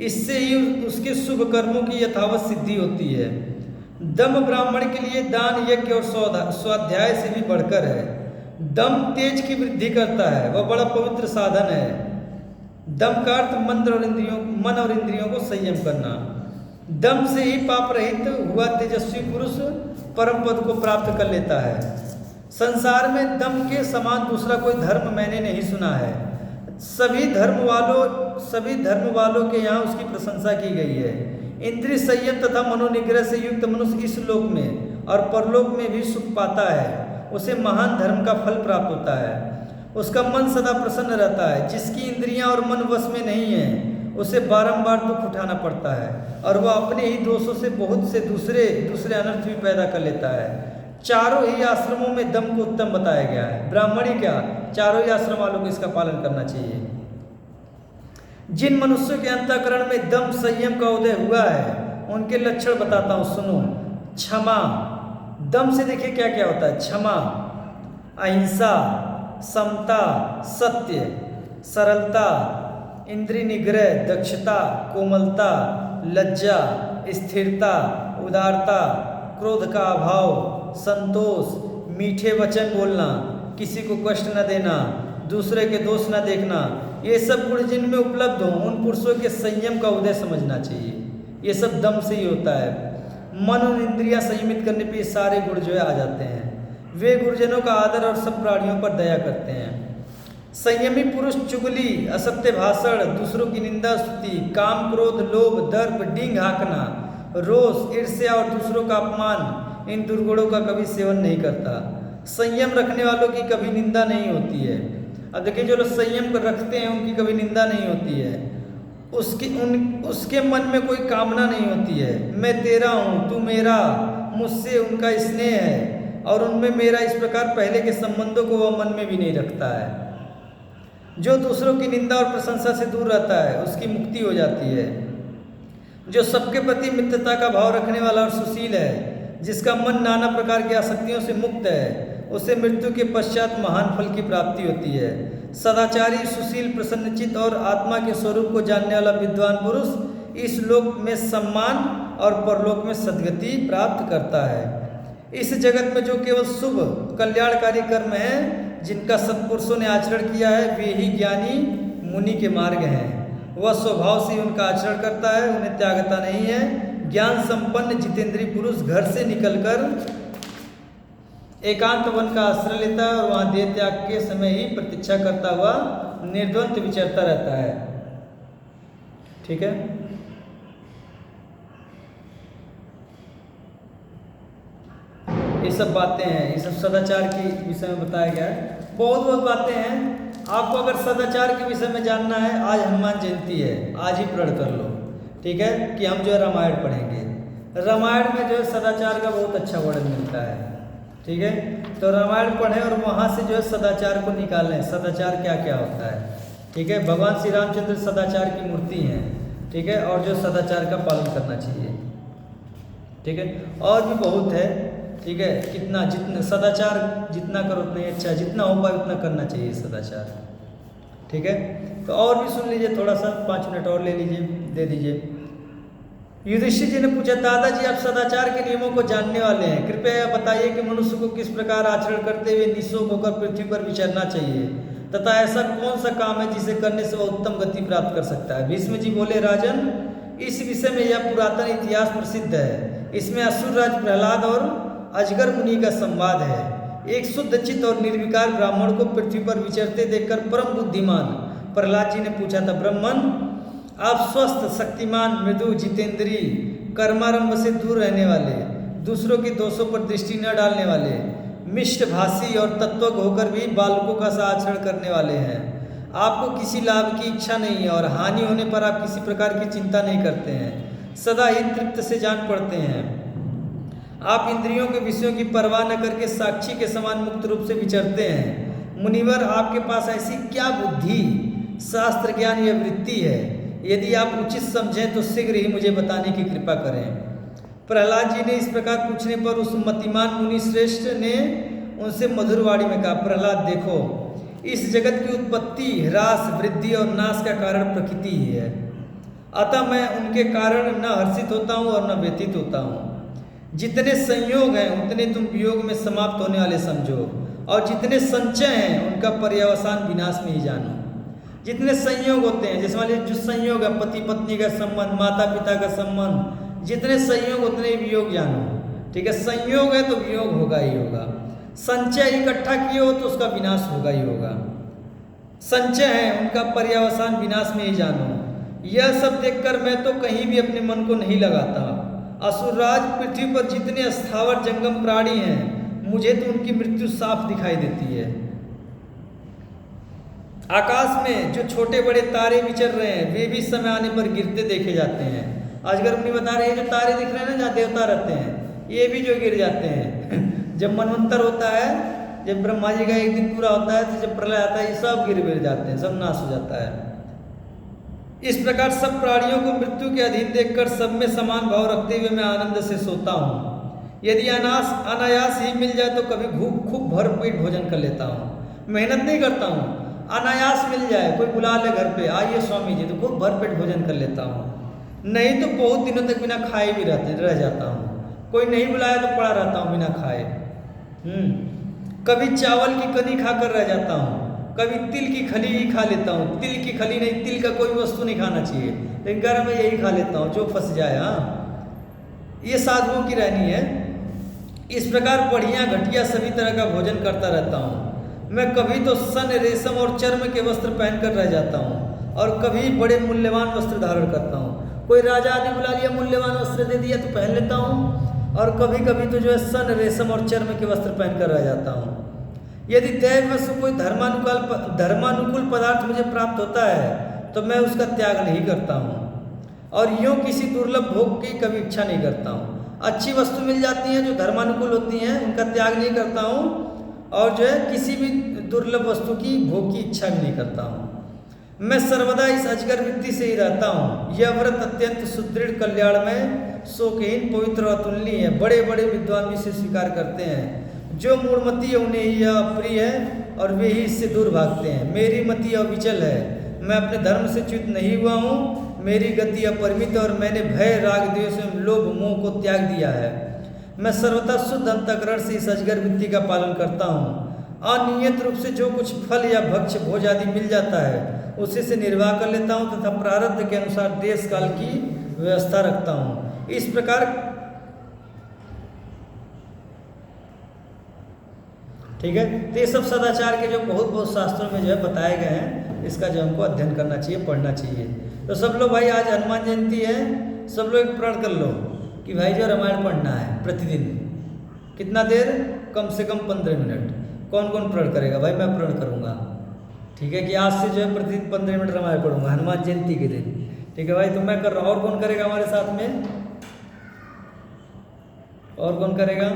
इससे ही उसके शुभ कर्मों की यथावत सिद्धि होती है। दम ब्राह्मण के लिए दान, यज्ञ और स्वाध्याय से भी बढ़कर है। दम तेज की वृद्धि करता है, वह बड़ा पवित्र साधन है। दम का अर्थ मन और इंद्रियों को संयम करना। दम से ही पाप रहित हुआ तेजस्वी पुरुष परम पद को प्राप्त कर लेता है। संसार में दम के समान दूसरा कोई धर्म मैंने नहीं सुना है। सभी धर्म वालों के यहाँ उसकी प्रशंसा की गई है। इंद्रिय संयम तथा मनोनिग्रह से युक्त मनुष्य इस लोक में और परलोक में भी सुख पाता है। उसे महान धर्म का फल प्राप्त होता है। उसका मन सदा प्रसन्न रहता है। जिसकी इंद्रियां और मन वश में नहीं है, उसे बारंबार दुख उठाना पड़ता है और वह अपने ही दोषों से बहुत से दूसरे अनर्थ भी पैदा कर लेता है। चारों ही आश्रमों में दम को उत्तम बताया गया है। ब्राह्मणी क्या, चारों ही आश्रम वालों को इसका पालन करना चाहिए। जिन मनुष्यों के अंतःकरण में दम संयम का उदय हुआ है उनके लक्षण बताता हूँ, सुनो। क्षमा, दम से देखिए क्या क्या होता है। क्षमा, अहिंसा, समता, सत्य, सरलता, इंद्रिय निग्रह, दक्षता, कोमलता, लज्जा, स्थिरता, उदारता, क्रोध का अभाव, संतोष, मीठे वचन बोलना, किसी को कष्ट न देना, दूसरे के दोष न देखना, ये सब गुण जिनमें उपलब्ध हों उन पुरुषों के संयम का उदय समझना चाहिए। ये सब दम से ही होता है। मन और इंद्रियां संयमित करने पे ये सारे गुण जो है आ जाते हैं। वे गुरुजनों का आदर और सब प्राणियों पर दया करते हैं। संयमी पुरुष चुगली, असत्य भाषण, दूसरों की निंदा स्तुति, काम, क्रोध, लोभ, दर्प, डींग हाँकना, रोष, ईर्ष्या और दूसरों का अपमान, इन दुर्गुणों का कभी सेवन नहीं करता। संयम रखने वालों की कभी निंदा नहीं होती है। अब देखिए, जो लोग संयम कर रखते हैं उनकी कभी निंदा नहीं होती है। उसके मन में कोई कामना नहीं होती है। मैं तेरा हूँ, तू मेरा, मुझसे उनका स्नेह है और उनमें मेरा इस प्रकार पहले के संबंधों को वह मन में भी नहीं रखता है। जो दूसरों की निंदा और प्रशंसा से दूर रहता है उसकी मुक्ति हो जाती है। जो सबके प्रति मित्रता का भाव रखने वाला और सुशील है, जिसका मन नाना प्रकार की आसक्तियों से मुक्त है, उसे मृत्यु के पश्चात महान फल की प्राप्ति होती है। सदाचारी, सुशील, प्रसन्नचित्त और आत्मा के स्वरूप को जानने वाला विद्वान पुरुष इस लोक में सम्मान और परलोक में सद्गति प्राप्त करता है। इस जगत में जो केवल शुभ कल्याणकारी कर्म है जिनका सत्पुरुषों ने आचरण किया है, वे ही ज्ञानी मुनि के मार्ग हैं। वह स्वभाव से उनका आचरण करता है, उन्हें त्यागता नहीं है। ज्ञान संपन्न जितेंद्रीय पुरुष घर से निकलकर एकांत वन का आश्रय लेता है और वहाँ देह त्याग के समय ही प्रतीक्षा करता हुआ निर्द्वंद विचरता रहता है। ठीक है, ये सब बातें हैं, ये सब सदाचार के विषय में बताया गया है। बहुत बातें हैं। आपको अगर सदाचार के विषय में जानना है, आज हनुमान जयंती है, आज ही प्रण कर लो। ठीक है, कि हम जो है रामायण पढ़ेंगे। रामायण में जो है सदाचार का बहुत अच्छा वर्णन मिलता है। ठीक है, तो रामायण पढ़ें और वहाँ से जो है सदाचार को निकालें। सदाचार क्या क्या होता है। ठीक है, भगवान श्री रामचंद्र सदाचार की मूर्ति हैं। ठीक है, और जो सदाचार का पालन करना चाहिए। ठीक है, और भी बहुत है। ठीक है, जितना सदाचार जितना करो उतना ही अच्छा, जितना हो पाए उतना करना चाहिए सदाचार। ठीक है, तो और भी सुन लीजिए, थोड़ा सा 5 मिनट और ले लीजिए, दे दीजिए। युधिष्ठिर जी ने पूछा, दादाजी आप सदाचार के नियमों को जानने वाले हैं, कृपया बताइए कि मनुष्य को किस प्रकार आचरण करते हुए निःशोक होकर पृथ्वी पर विचरना चाहिए तथा ऐसा कौन सा काम है जिसे करने से वह उत्तम गति प्राप्त कर सकता है। भीष्म जी बोले, राजन, इस विषय में यह पुरातन इतिहास प्रसिद्ध है। इसमें असुरराज प्रहलाद और अजगर मुनि का संवाद है। एक शुद्ध चित्त और निर्विकार ब्राह्मण को पृथ्वी पर विचरते देखकर परम बुद्धिमान प्रहलाद जी ने पूछा था, ब्राह्मण, आप स्वस्थ, शक्तिमान, मृदु, जितेंद्रीय, कर्मारंभ से दूर रहने वाले, दूसरों के दोषों पर दृष्टि न डालने वाले, मिष्टभाषी और तत्वज्ञ होकर भी बालकों का सा आचरण करने वाले हैं। आपको किसी लाभ की इच्छा नहीं है और हानि होने पर आप किसी प्रकार की चिंता नहीं करते हैं, सदा ही तृप्त से जान पड़ते हैं। आप इंद्रियों के विषयों की परवाह न करके साक्षी के समान मुक्त रूप से विचरते हैं। मुनिवर, आपके पास ऐसी क्या बुद्धि, शास्त्र ज्ञान या वृत्ति है? यदि आप उचित समझें तो शीघ्र ही मुझे बताने की कृपा करें। प्रहलाद जी ने इस प्रकार पूछने पर उस मतिमान मुनि श्रेष्ठ ने उनसे मधुरवाणी में कहा, प्रहलाद देखो, इस जगत की उत्पत्ति, ह्रास, वृद्धि और नाश का कारण प्रकृति ही है। अतः मैं उनके कारण न हर्षित होता हूँ और न व्यतीत होता हूँ। जितने संयोग हैं उतने तुम वियोग में समाप्त होने वाले समझो, और जितने संचय हैं उनका पर्यवसान विनाश में ही जानो। जितने संयोग होते हैं, जैसे मान लीजिए जो संयोग है, पति पत्नी का संबंध, माता पिता का संबंध, जितने संयोग उतने वियोग जानो। ठीक है, संयोग है तो वियोग होगा ही होगा। संचय इकट्ठा किए हो तो उसका विनाश होगा ही होगा। संचय है, उनका पर्यवसान विनाश में ही जानो। यह सब देखकर मैं तो कहीं भी अपने मन को नहीं लगाता। असुरराज, पृथ्वी पर जितने स्थावर जंगम प्राणी हैं, मुझे तो उनकी मृत्यु साफ दिखाई देती है। आकाश में जो छोटे बड़े तारे विचर रहे हैं वे भी समय आने पर गिरते देखे जाते हैं। अजगर मुनि बता रहे हैं जो तारे दिख रहे हैं ना जहाँ देवता रहते हैं ये भी जो गिर जाते हैं जब मनवंतर होता है, जब ब्रह्मा जी का एक दिन पूरा होता है तो जब प्रलय आता है ये सब गिर जाते हैं, सब नाश हो जाता है। इस प्रकार सब प्राणियों को मृत्यु के अधीन देखकर सब में समान भाव रखते हुए मैं आनंद से सोता हूँ। यदि अनायास ही मिल जाए तो कभी खूब भर पेट भोजन कर लेता हूँ, मेहनत नहीं करता हूँ, अनायास मिल जाए, कोई बुला ले घर पे आइए स्वामी जी तो खूब भर पेट भोजन कर लेता हूँ, नहीं तो बहुत दिनों तक बिना खाए भी रह जाता हूँ, कोई नहीं बुलाया तो पड़ा रहता हूँ बिना खाए। कभी चावल की कनी खाकर रह जाता हूँ, कभी तिल की खली ही खा लेता हूँ, तिल की खली नहीं, तिल का कोई वस्तु नहीं खाना चाहिए, लेकिन गर्म में यही खा लेता हूँ जो फंस जाए। हाँ ये साधुओं की रहनी है। इस प्रकार बढ़िया घटिया सभी तरह का भोजन करता रहता हूँ। मैं कभी तो सन रेशम और चर्म के वस्त्र पहनकर रह जाता हूँ और कभी बड़े मूल्यवान वस्त्र धारण करता हूँ। कोई राजा आदि बुला लिया मूल्यवान वस्त्र दे दिया तो पहन लेता हूँ और कभी कभी तो जो है सन रेशम और चर्म के वस्त्र पहनकर रह जाता हूँ। यदि दैववश कोई धर्मानुकूल पदार्थ मुझे प्राप्त होता है तो मैं उसका त्याग नहीं करता हूँ और यूँ किसी दुर्लभ भोग की कभी इच्छा नहीं करता हूँ। अच्छी वस्तु मिल जाती हैं जो धर्मानुकूल होती हैं उनका त्याग नहीं करता हूँ और जो है किसी भी दुर्लभ वस्तु की भोग की इच्छा भी नहीं करता हूँ। मैं सर्वदा इस अजगर वृत्ति से ही रहता हूँ। यह व्रत अत्यंत सुदृढ़ कल्याणमय शोकहीन पवित्र और अतुलनीय है। बड़े बड़े विद्वान भी इसे स्वीकार करते हैं। जो मूढ़मती है उन्हें यह अप्रिय है और वे ही इससे दूर भागते हैं। मेरी मति अविचल है, मैं अपने धर्म से च्युत नहीं हुआ हूँ। मेरी गति अपरिमित और मैंने भय राग द्वेष एवं लोभ मोह को त्याग दिया है। मैं सर्वथा शुद्ध अंतःकरण से इस अजगर वृत्ति का पालन करता हूँ। अनियत रूप से जो कुछ फल या भक्ष्य भोज आदि मिल जाता है उसी से निर्वाह कर लेता हूँ तथा प्रारब्ध के अनुसार देश काल की व्यवस्था रखता हूँ। इस प्रकार ठीक है। तो ये सब सदाचार के जो बहुत शास्त्रों में जो है बताए गए हैं, इसका जो हमको अध्ययन करना चाहिए, पढ़ना चाहिए। तो सब लोग भाई आज हनुमान जयंती है, सब लोग प्रण कर लो कि भाई जो रामायण पढ़ना है प्रतिदिन। कितना देर? कम से कम 15 मिनट। कौन कौन प्रण करेगा? भाई मैं प्रण करूँगा, ठीक है, कि आज से जो है प्रतिदिन 15 मिनट रामायण पढ़ूंगा हनुमान जयंती के दिन, ठीक है भाई। तो मैं कर रहा हूँ, और कौन करेगा हमारे साथ में? और कौन करेगा?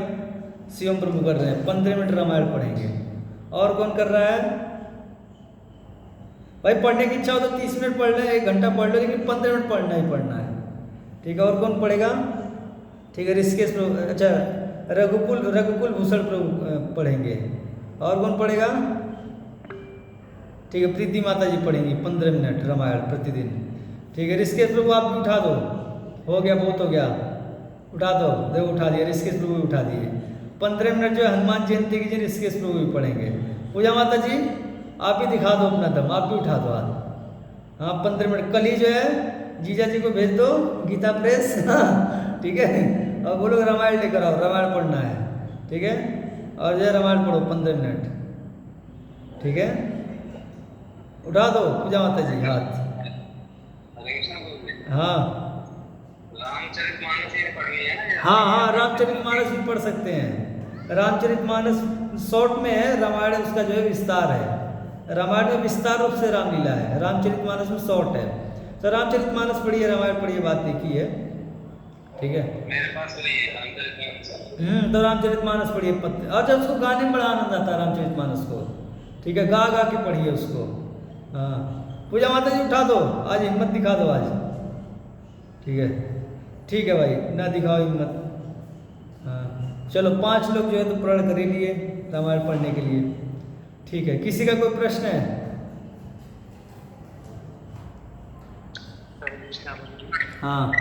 शिवम प्रभु कर रहे हैं, 15 मिनट रामायण पढ़ेंगे। और कौन कर रहा है? भाई पढ़ने की इच्छा हो तो 30 मिनट पढ़ लें, 1 घंटा पढ़ लो, लेकिन 15 मिनट पढ़ना ही पढ़ना है, ठीक है। और कौन पढ़ेगा? ठीक है, ऋषिकेश प्रभु, अच्छा रघुकुल भूषण प्रभु पढ़ेंगे। और कौन पढ़ेगा? ठीक है, प्रीति माता जी पढ़ेंगी 15 मिनट रामायण प्रतिदिन, ठीक है। ऋषिकेश प्रभु आप भी उठा दो, हो गया, बहुत हो गया, उठा दो, देखो उठा दिए, ऋषिकेश प्रभु भी उठा दिए। 15 मिनट जो है हनुमान जयंती की जी ऋषिकेश प्रभु भी पढ़ेंगे। पूजा माता जी आप भी दिखा दो अपना दम, आप भी उठा दो हाथ। हाँ 15 मिनट। कल ही जो है जीजा जी को भेज दो गीता प्रेस, हाँ ठीक है, और बोलो रामायण लेकर आओ, रामायण पढ़ना है, ठीक है। और जो है रामायण पढ़ो 15 मिनट, ठीक है। उठा दो पूजा माता जी हाथ। हाँ हाँ रामचरितमानस भी पढ़ सकते हैं। रामचरितमानस शॉर्ट में है, रामायण उसका जो है विस्तार है। रामायण में विस्तार रूप से रामलीला है, रामचरितमानस में शॉर्ट है। तो रामचरितमानस पढ़िए, रामायण पढ़िए, बात एक ही है, ठीक है। मेरे पास वही है रामचरितमानस। तो रामचरितमानस पढ़िए। अच्छा उसको गाने में बड़ा आनंद आता है रामचरितमानस को, ठीक है, गा गा के पढ़िए उसको। हाँ पूजा माता जी उठा दो, आज हिम्मत दिखा दो आज, ठीक है, ठीक है भाई, ना दिखाओ हिम्मत। हाँ चलो 5 लोग जो है तो प्रण कर ही लिए रामायण पढ़ने के लिए, ठीक है। किसी का कोई प्रश्न है? हाँ